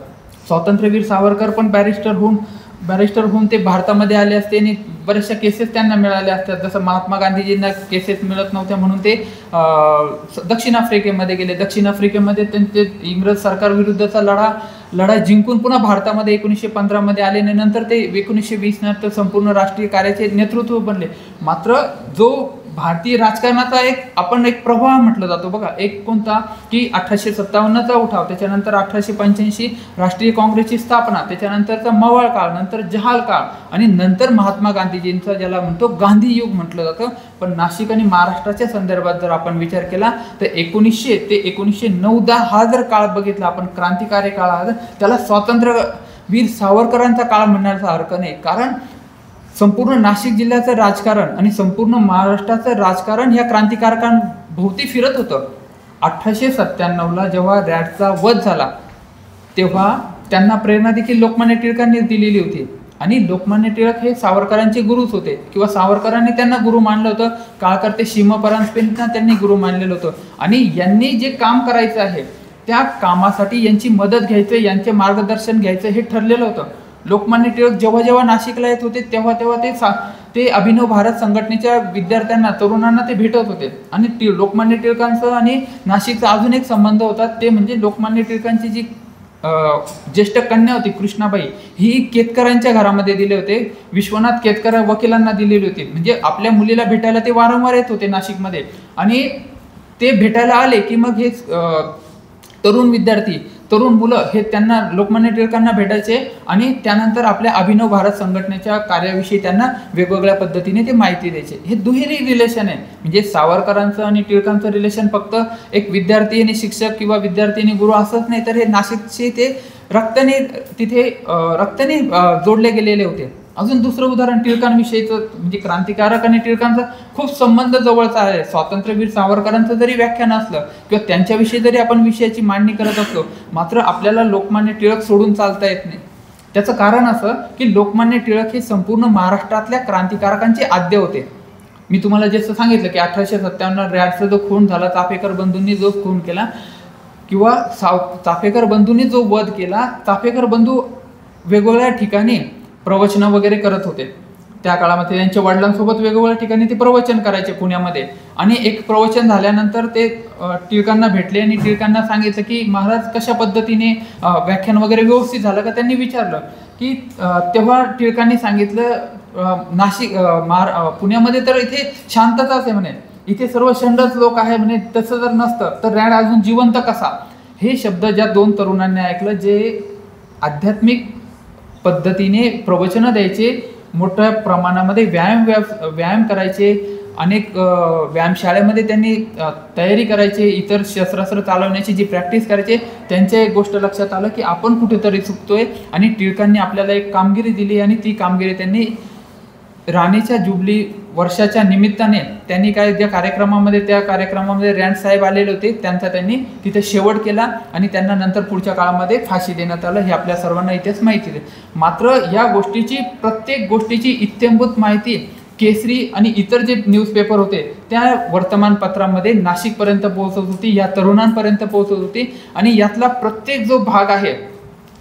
स्वातंत्र्यवीर सावरकर पण बॅरिस्टर होऊन ते भारतामध्ये आले असते आणि बऱ्याचशा केसेस त्यांना मिळाल्या असतात. जसं महात्मा गांधीजींना केसेस मिळत नव्हत्या म्हणून ते दक्षिण आफ्रिकेमध्ये गेले. दक्षिण आफ्रिकेमध्ये त्यांचे इंग्रज सरकारविरुद्धचा लढा लढा जिंकून पुन्हा भारतामध्ये 1915 आले आणि नंतर ते 1920 नंतर संपूर्ण राष्ट्रीय कार्याचे नेतृत्व बनले. मात्र जो भारतीय राजकारणाचा एक प्रवाह म्हटलं जातो बघा, एक कोणता की 1857चा उठाव, त्याच्यानंतर 1885 राष्ट्रीय काँग्रेसची स्थापना, त्याच्यानंतरचा मवाळ काळ, नंतर जहाल काळ आणि नंतर महात्मा गांधीजींचा ज्याला म्हणतो गांधी युग म्हटलं जातं. पण नाशिक आणि महाराष्ट्राच्या संदर्भात जर आपण विचार केला तर 1900 ते 1909-10 हा जर काळ बघितला आपण, क्रांतिकारी काळ, त्याला स्वातंत्र्यवीर सावरकरांचा काळ म्हणण्याचा अर्थ नाही. कारण संपूर्ण नाशिक जिल्ह्याचं राजकारण आणि संपूर्ण महाराष्ट्राचं राजकारण ह्या क्रांतिकारकांभोवती फिरत होतं. 1897ला जेव्हा रॅडचा वध झाला तेव्हा त्यांना प्रेरणा देखील लोकमान्य टिळकांनी दिलेली होती. आणि लोकमान्य टिळक हे सावरकरांचे गुरुच होते किंवा सावरकरांनी त्यांना गुरु मानलं होतं. काळकर्ते शिमपरांजपेंना त्यांनी गुरु मानलेलं होतं. आणि यांनी जे काम करायचं आहे त्या कामासाठी यांची मदत घ्यायचं, यांचे मार्गदर्शन घ्यायचं हे ठरलेलं होतं. लोकमान्य टिळक जेव्हा जेव्हा नाशिकला येत होते तेव्हा तेव्हा ते अभिनव भारत संघटनेच्या विद्यार्थ्यांना, तरुणांना ते भेटत होते. आणि लोकमान्य टिळकांचं आणि नाशिकचा अजून एक संबंध होता, ते म्हणजे लोकमान्य टिळकांची जी ज्येष्ठ कन्या होती कृष्णाबाई, ही केतकरांच्या घरामध्ये दिले होते. विश्वनाथ केतकर वकिलांना दिलेली होती. म्हणजे आपल्या मुलीला भेटायला ते वारंवार येत होते नाशिकमध्ये. आणि ते भेटायला आले की मग हे तरुण विद्यार्थी, तरुण मुलं हे त्यांना लोकमान्य टिळकांना भेटायचे आणि त्यानंतर आपल्या अभिनव भारत संघटनेच्या कार्याविषयी त्यांना वेगवेगळ्या पद्धतीने ते माहिती द्यायचे. हे दुहेरी रिलेशन आहे. म्हणजे सावरकरांचं आणि टिळकांचं रिलेशन फक्त एक विद्यार्थी आणि शिक्षक किंवा विद्यार्थी आणि गुरु असंच नाही, तर हे नाशिकचे ते रक्ताने जोडले गेलेले होते. अजून दुसरं उदाहरण टिळकांविषयीचं, म्हणजे क्रांतिकारक आणि टिळकांचा खूप संबंध जवळचा आहे. स्वातंत्र्यवीर सावरकरांचं जरी व्याख्यान असलं किंवा त्यांच्याविषयी जरी आपण विषयाची मांडणी करत असलो, मात्र आपल्याला लोकमान्य टिळक सोडून चालता येत नाही. त्याचं कारण असं की लोकमान्य टिळक हे संपूर्ण महाराष्ट्रातल्या क्रांतिकारकांचे आद्य होते. मी तुम्हाला जसं सांगितलं की 1857 रॅडचा जो खून झाला, चाफेकर बंधूंनी जो खून केला किंवा चाफेकर बंधूंनी जो वध केला, चाफेकर बंधू वेगवेगळ्या ठिकाणी प्रवचनं वगैरे करत होते. त्या काळामध्ये त्यांच्या वडिलांसोबत वेगवेगळ्या ठिकाणी ते प्रवचन करायचे पुण्यामध्ये. आणि एक प्रवचन झाल्यानंतर ते टिळकांना भेटले आणि टिळकांना सांगितलं की महाराज कशा पद्धतीने व्याख्यान वगैरे व्यवस्थित झालं का, त्यांनी विचारलं की तेव्हा टिळकांनी सांगितलं पुण्यामध्ये तर इथे शांतताच आहे म्हणे, इथे सर्व षंडच लोक आहे म्हणे, तसं जर नसतं तर रॅड अजून जिवंत कसा. हे शब्द ज्या दोन तरुणांनी ऐकलं, जे आध्यात्मिक पद्धतीने प्रवचनं द्यायचे, मोठ्या प्रमाणामध्ये व्यायाम करायचे, अनेक व्यायामशाळेमध्ये त्यांनी तयारी करायचे, इतर शस्त्रास्त्र चालवण्याची जी प्रॅक्टिस करायचे, त्यांच्या एक गोष्ट लक्षात आलं की आपण कुठेतरी चुकतोय. आणि टिळकांनी आपल्याला एक कामगिरी दिली आणि ती कामगिरी त्यांनी राणीच्या जुबली वर्षाच्या निमित्ताने त्यांनी त्या कार्यक्रमामध्ये रँड साहेब आलेले होते, त्यांचा त्यांनी तिथे शेवट केला आणि त्यांना नंतर पुढच्या काळामध्ये फाशी देण्यात आलं. हे आपल्या सर्वांना इतिहास माहिती आहे. मात्र या प्रत्येक गोष्टीची इत्थंभूत माहिती केसरी आणि इतर जे न्यूजपेपर होते त्या वर्तमानपत्रामध्ये नाशिकपर्यंत पोहोचत होती, या तरुणांपर्यंत पोहोचत होती. आणि यातला प्रत्येक जो भाग आहे,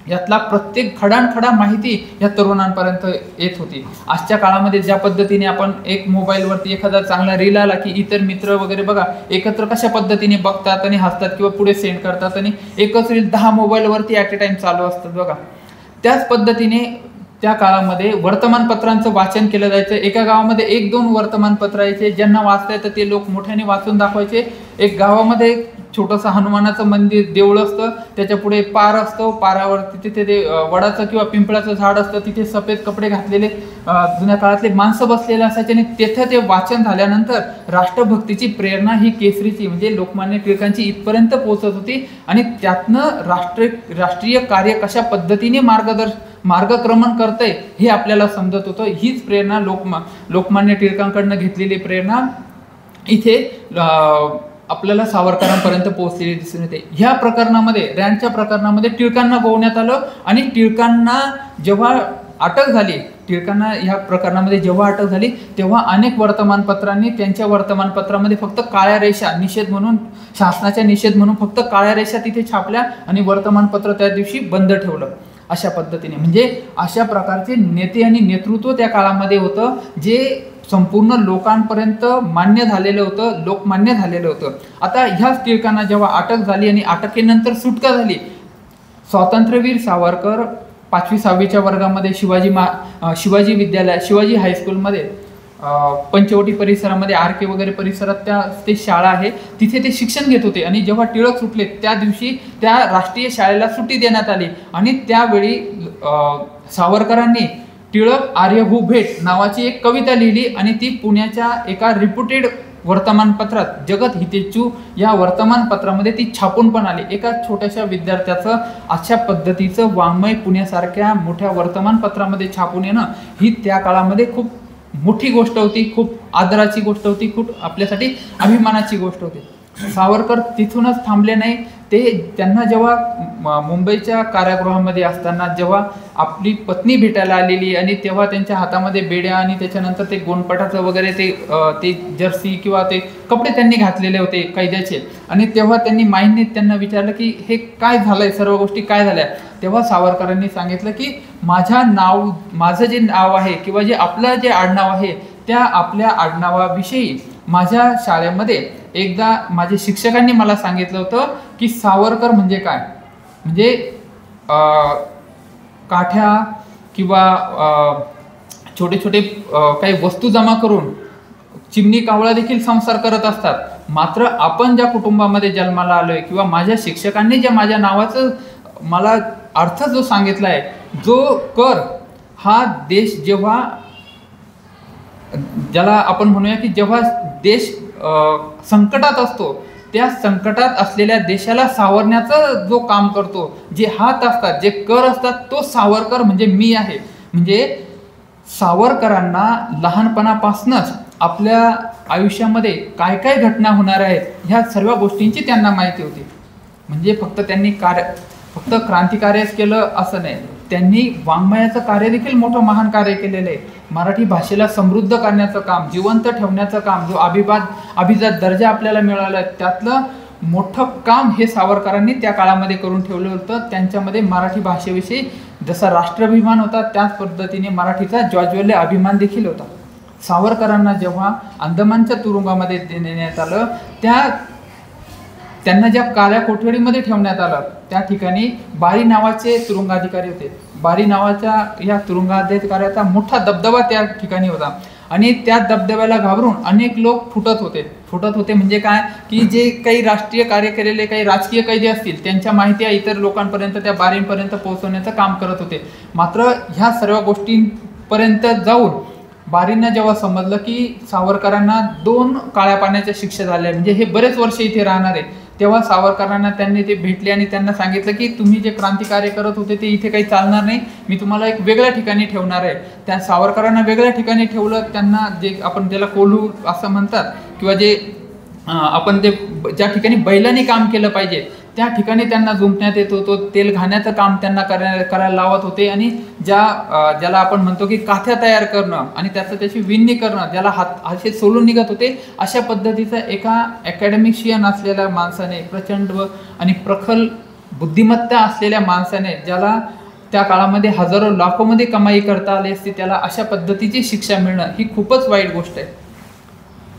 यातला प्रत्येक खडानखडा माहिती या तरुणांपर्यंत येत होती. आजच्या काळामध्ये ज्या पद्धतीने आपण एक मोबाईलवरती एखादा चांगला रील आला की इतर मित्र वगैरे बघा एकत्र कशा पद्धतीने बघतात आणि हसतात किंवा पुढे सेंड करतात, आणि एकच रील 10 मोबाईलवरती ॲट ए टाइम चालू असतात बघा. त्याच पद्धतीने त्या काळामध्ये वर्तमानपत्रांचं वाचन केलं जायचं. एका गावामध्ये 1-2 वर्तमानपत्र यायचे, ज्यांना वाचता येतं ते लोक मोठ्याने वाचून दाखवायचे. एक गावामध्ये छोटंसं हनुमानाचं मंदिर, देऊळ असतं, त्याच्या पुढे पार असतो, पारावरती तिथे ते वडाचं किंवा पिंपळाचं झाड असतं, तिथे सफेद कपडे घातलेले जुन्या काळातले माणसं बसलेले असायचे. आणि तेथे ते वाचन झाल्यानंतर राष्ट्रभक्तीची प्रेरणा ही केसरीची म्हणजे लोकमान्य टिळकांची इथपर्यंत पोहोचत होती. आणि त्यातनं राष्ट्रीय कार्य कशा पद्धतीने मार्गक्रमण करतंय हे आपल्याला समजत होतं. हीच प्रेरणा लोकमान्य टिळकांकडनं घेतलेली प्रेरणा इथे आपल्याला सावरकरांपर्यंत पोहोचलेली दिसून येते. ह्या प्रकरणामध्ये, रँडच्या प्रकरणामध्ये टिळकांना गोवण्यात आलं. आणि टिळकांना जेव्हा अटक झाली, ह्या प्रकरणामध्ये जेव्हा अटक झाली तेव्हा अनेक वर्तमानपत्रांनी त्यांच्या वर्तमानपत्रामध्ये फक्त काळ्या रेषा निषेध म्हणून, शासनाच्या निषेध म्हणून फक्त काळ्या रेषा तिथे छापल्या आणि वर्तमानपत्र त्या दिवशी बंद ठेवलं. अशा पद्धतीने म्हणजे अशा प्रकारचे नेते आणि नेतृत्व त्या काळामध्ये होतं, जे संपूर्ण लोकांपर्यंत मान्य झालेलं होतं, लोकमान्य झालेलं होतं. आता ह्याच टिळकांना जेव्हा अटक झाली आणि अटकेनंतर सुटका झाली, स्वातंत्र्यवीर सावरकर 5वी-6वीच्या वर्गामध्ये शिवाजी विद्यालय, शिवाजी हायस्कूलमध्ये पंचवटी परिसरामध्ये RK वगैरे परिसरात ते शाळा आहे, तिथे ते शिक्षण घेत होते. आणि जेव्हा टिळक सुटले त्या दिवशी त्या राष्ट्रीय शाळेला सुट्टी देण्यात आली आणि त्यावेळी सावरकरांनी टिळक आर्यभू भेट नावाची एक कविता लिहिली आणि ती पुण्याच्या एका रिप्युटेड वर्तमानपत्रात जगत हितेचू या वर्तमानपत्रामध्ये ती छापून पण आली. एका छोट्याशा विद्यार्थ्याचं अशा पद्धतीचं वाङ्मय पुण्यासारख्या मोठ्या वर्तमानपत्रामध्ये छापून येणं ही त्या काळामध्ये खूप मोठी गोष्ट होती, खूप आदराची गोष्ट होती, खूप आपल्यासाठी अभिमानाची गोष्ट होती. सावरकर तिथूनच थांबले नाही. त्यांना जेव्हा मुंबईच्या कारागृहामध्ये असताना जेव्हा आपली पत्नी भेटायला आलेली आणि तेव्हा त्यांच्या हातामध्ये बेड्या आणि त्याच्यानंतर ते गोंडपटाचं वगैरे ते जर्सी किंवा ते कपडे त्यांनी घातलेले होते कैद्याचे, आणि तेव्हा त्यांनी माईंनी त्यांना विचारलं की हे काय झालंय, सर्व गोष्टी काय झाल्या. तेव्हा सावरकरांनी सांगितलं की माझं जे नाव आहे किंवा आपलं जे आडनाव आहे त्या आपल्या आडनावाविषयी माझ्या शाळेमध्ये एकदा माझ्या शिक्षकांनी मला सांगितलं होतं की सावरकर म्हणजे काय, म्हणजे काठ्या किंवा छोटे छोटे काही वस्तू जमा करून चिमणी कावळा देखील संसार करत असतात. मात्र आपण ज्या कुटुंबामध्ये जन्माला आलोय किंवा माझ्या शिक्षकांनी ज्या माझ्या नावाचं मला अर्थ जो सांगितला आहे, जो कर हा देश जेव्हा ज्याला आपण म्हणूया की जेव्हा देश संकटात असतो त्या संकटात असलेल्या देशाला सावरण्याचं जो काम करतो, जे हात असतात, जे कर असतात, तो सावरकर म्हणजे मी आहे. म्हणजे सावरकरांना लहानपणापासूनच आपल्या आयुष्यामध्ये काय काय घटना होणार आहेत ह्या सर्व गोष्टींची त्यांना माहिती होती. म्हणजे फक्त क्रांतिकार्यच केलं असं नाही, त्यांनी वाङ्मयाचं कार्य देखील मोठं महान कार्य केलेलं आहे. मराठी भाषेला समृद्ध करण्याचं काम, जिवंत ठेवण्याचं काम, जो अभिजात दर्जा आपल्याला मिळाला आहे त्यातलं मोठं काम हे सावरकरांनी त्या काळामध्ये करून ठेवलं होतं. त्यांच्यामध्ये मराठी भाषेविषयी जसा राष्ट्राभिमान होता त्याच पद्धतीने मराठीचा ज्वाज्वल्य अभिमान देखील होता. सावरकरांना जेव्हा अंदमानच्या तुरुंगामध्ये नेण्यात आलं, त्यांना ज्या काळ्या कोठडीमध्ये ठेवण्यात आलं त्या ठिकाणी बारी नावाचे तुरुंगाधिकारी होते. बारी नावाच्या या तुरुंगाधिकाऱ्याचा मोठा दबदबा त्या ठिकाणी होता आणि त्या दबदब्याला घाबरून अनेक लोक फुटत होते. म्हणजे काय की जे काही राष्ट्रीय कार्य केलेले काही राजकीय कैदी असतील त्यांच्या माहिती इतर लोकांपर्यंत, त्या बारींपर्यंत पोहोचवण्याचं काम करत होते. मात्र ह्या सर्व गोष्टींपर्यंत जाऊन बारींना जेव्हा समजलं की सावरकरांना 2 काळ्या पाण्याच्या शिक्षा झाल्या, म्हणजे हे बरेच वर्ष इथे राहणार आहे, तेव्हा सावरकरांना त्यांनी ते भेटले आणि त्यांना सांगितलं की तुम्ही जे क्रांतिकार्य करत होते ते इथे काही चालणार नाही, मी तुम्हाला एक वेगळ्या ठिकाणी ठेवणार आहे. त्या सावरकरांना वेगळ्या ठिकाणी ठेवलं. त्यांना जे आपण त्याला कोल्हू असं म्हणतात किंवा जे आपण ते ज्या ठिकाणी बैलांनी काम केलं पाहिजे त्या ठिकाणी त्यांना झुंपण्यात येत होतं. तेल घाण्याचं काम त्यांना करायला लावत होते आणि ज्याला आपण म्हणतो की काथ्या तयार करणं आणि त्याची विणणी करणं, ज्याला हात सोलून निघत होते, अशा पद्धतीचा एका अकॅडमिशियन असलेल्या माणसाने, प्रचंड आणि प्रखर बुद्धिमत्ता असलेल्या माणसाने, ज्याला त्या काळामध्ये हजारो लाखोमध्ये कमाई करता आली असती, त्याला अशा पद्धतीची शिक्षा मिळणं ही खूपच वाईट गोष्ट आहे.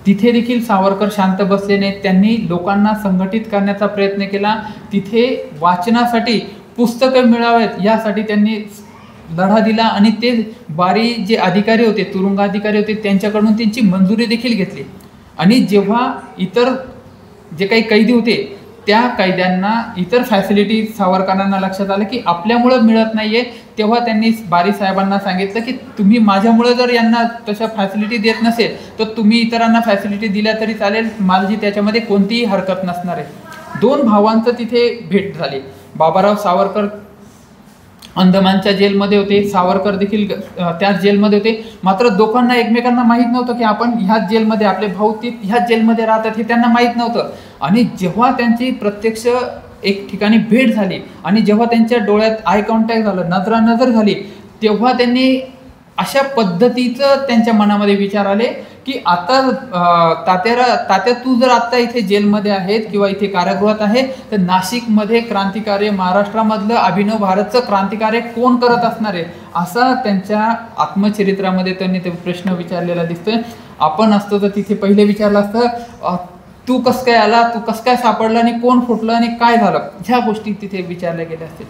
तिथे देखील सावरकर शांत बसले नाहीत. त्यांनी लोकांना संघटित करण्याचा प्रयत्न केला. तिथे वाचनासाठी पुस्तकं मिळावेत यासाठी त्यांनी लढा दिला आणि ते बारी जे अधिकारी होते, तुरुंगाधिकारी होते, त्यांच्याकडून त्यांची मंजुरी देखील घेतली. आणि जेव्हा इतर जे काही कैदी होते त्या कैद्यांना इतर फॅसिलिटी सावरकरांना लक्षात आलं की आपल्यामुळं मिळत नाहीये, तेव्हा त्यांनी बारी साहेबांना सांगितलं की तुम्ही माझ्यामुळे जर यांना तशा फॅसिलिटी देत नसेल तर तुम्ही इतरांना फॅसिलिटी दिल्या तरी चालेल, माझी त्याच्यामध्ये कोणतीही हरकत नसणार आहे. 2 भावांचं तिथे भेट झाली. बाबाराव सावरकर अंदमानच्या जेलमध्ये होते, सावरकर देखील त्याच जेलमध्ये होते. मात्र दोघांना एकमेकांना माहीत नव्हतं की आपण ह्याच जेलमध्ये, आपले भाऊ ह्याच जेलमध्ये राहतात हे त्यांना माहीत नव्हतं. आणि जेव्हा त्यांची प्रत्यक्ष एक ठिकाणी भेट झाली आणि जेव्हा त्यांच्या डोळ्यात आय कॉन्टॅक्ट झालं, नजरानजर झाली, तेव्हा त्यांनी अशा पद्धतीचं त्यांच्या मनामध्ये विचार आले की आता तात्या तू जर आत्ता इथे जेलमध्ये आहेत किंवा इथे कारागृहात आहे तर नाशिकमध्ये क्रांतिकार्य, महाराष्ट्रामधलं अभिनव भारतचं क्रांतिकार्य कोण करत असणार आहे, असा त्यांच्या आत्मचरित्रामध्ये त्यांनी ते प्रश्न विचारलेला दिसतोय. आपण असतो तर तिथे पहिले विचारलं असतं तू कसं काय आला, तू कसं काय सापडला आणि कोण फुटलं आणि काय झालं, ह्या गोष्टी तिथे विचारल्या गेल्या असतील.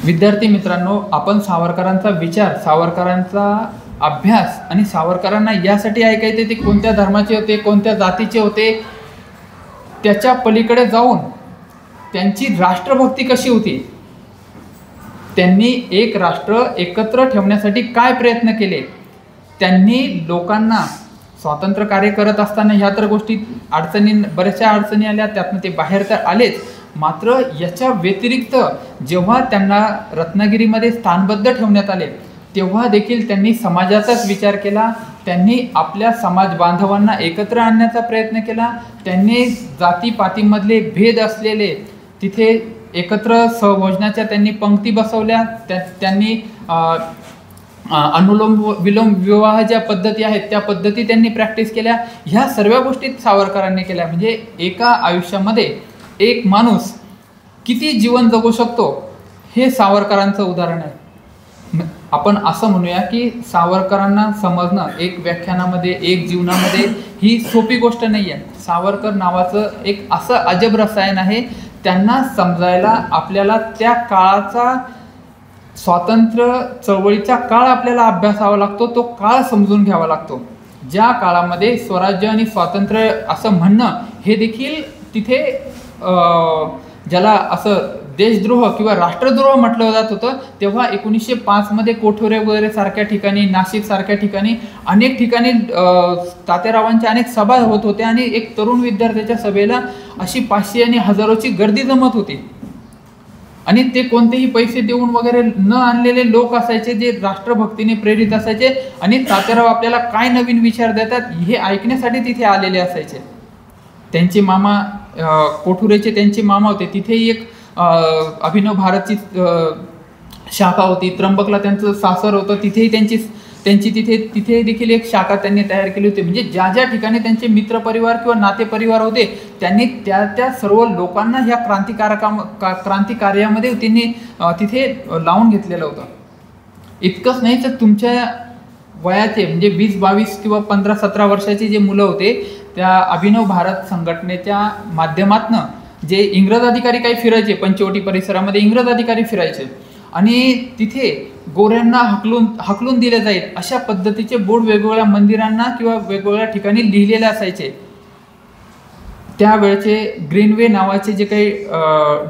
विद्यार्थी मित्रांनो, आपण सावरकरांचा विचार, सावरकरांचा अभ्यास आणि सावरकरांना यासाठी ऐकायचे ते कोणत्या धर्माचे होते, कोणत्या जातीचे होते, त्याच्या पलीकडे जाऊन त्यांची राष्ट्रभक्ती कशी होती, त्यांनी एक राष्ट्र एकत्र ठेवण्यासाठी काय प्रयत्न केले, त्यांनी लोकांना स्वातंत्र्य कार्य करत असताना ह्या तर गोष्टी बऱ्याचशा अडचणी आल्या, त्यातनं ते बाहेर तर आलेच, मात्र याच्या व्यतिरिक्त जेव्हा त्यांना रत्नागिरीमध्ये स्थानबद्ध ठेवण्यात आले तेव्हा देखील त्यांनी समाजाचाच विचार केला, त्यांनी आपल्या समाज बांधवांना एकत्र आणण्याचा प्रयत्न केला, त्यांनी जातीपातीमधले भेद असलेले तिथे एकत्र सहभोजनाच्या त्यांनी पंक्ती बसवल्या, त्यांनी अनुलोम विलोम विवाह ज्या पद्धती आहेत त्या पद्धती त्यांनी प्रॅक्टिस केल्या. ह्या सर्व गोष्टी सावरकरांनी केल्या. म्हणजे एका आयुष्यामध्ये एक माणूस किती जीवन जगू शकतो हे सावरकरांचं उदाहरण आहे. आपण असं म्हणूया की सावरकरांना समजणं एक व्याख्यानामध्ये, एक जीवनामध्ये ही सोपी गोष्ट नाही आहे. सावरकर नावाचं एक असं अजब रसायन आहे, त्यांना समजायला आपल्याला त्या काळाचा स्वातंत्र्य चळवळीचा काळ आपल्याला अभ्यासावा लागतो, तो काळ समजून घ्यावा लागतो. ज्या काळामध्ये स्वराज्य आणि स्वातंत्र्य असं म्हणणं हे देखील तिथे ज्याला असं देशद्रोह किंवा राष्ट्रद्रोह म्हटलं जात होतं, तेव्हा 1905 मध्ये कोठोरे वगैरे सारख्या ठिकाणी, नाशिक सारख्या ठिकाणी अनेक ठिकाणी तात्यारावांच्या अनेक सभा होत होत्या आणि एक तरुण विद्यार्थ्याच्या सभेला अशी 500 आणि हजारोची गर्दी जमत होती आणि ते कोणतेही पैसे देऊन वगैरे न आणलेले लोक असायचे, जे राष्ट्रभक्तीने प्रेरित असायचे आणि तात्याराव आपल्याला काय नवीन विचार देतात हे ऐकण्यासाठी तिथे आलेले असायचे. त्यांचे मामा कोठुरेचे त्यांचे मामा होते, तिथेही एक अभिनव भारतची शाखा होती. त्र्यंबकला त्यांचं सासर होतं, तिथेही त्यांची तिथे देखील एक शाखा त्यांनी तयार केली होती. म्हणजे ज्या ज्या ठिकाणी त्यांचे मित्रपरिवार किंवा नातेपरिवार होते त्यांनी त्या सर्व लोकांना ह्या क्रांती कार्यामध्ये त्यांनी तिथे लावून घेतलेलं होतं. इतकंच नाही तर तुमच्या वयाचे म्हणजे 20-22 किंवा 15-17 वर्षाचे जे मुलं होते त्या अभिनव भारत संघटनेच्या माध्यमातनं जे इंग्रज अधिकारी काही फिरायचे, पंचवटी परिसरामध्ये इंग्रज अधिकारी फिरायचे आणि तिथे गोऱ्यांना हकलून दिले जाईल अशा पद्धतीचे बोर्ड वेगवेगळ्या मंदिरांना किंवा वेगवेगळ्या ठिकाणी लिहिलेले असायचे. त्यावेळेचे ग्रीनवे नावाचे जे काही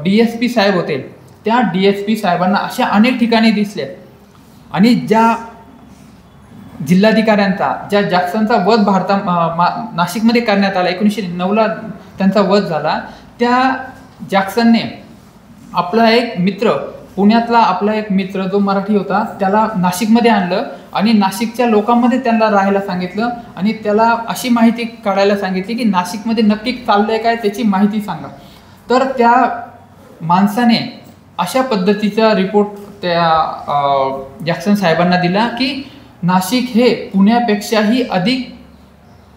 DSP साहेब होते, त्या DSP साहेबांना अशा अनेक ठिकाणी दिसले आणि ज्या जिल्हाधिकाऱ्यांचा, ज्या जॅक्सनचा वध नाशिकमध्ये करण्यात आला, 1909ला त्यांचा वध झाला, त्या जॅक्सनने आपला एक मित्र, पुण्यातला आपला एक मित्र जो मराठी होता त्याला नाशिकमध्ये आणलं आणि नाशिकच्या लोकांमध्ये त्यांना राहायला सांगितलं आणि त्याला अशी माहिती काढायला सांगितली की नाशिकमध्ये नक्की चाललंय काय त्याची माहिती सांगा. तर त्या माणसाने अशा पद्धतीचा रिपोर्ट त्या जॅक्सन साहेबांना दिला की नाशिक हे पुण्यापेक्षाही अधिक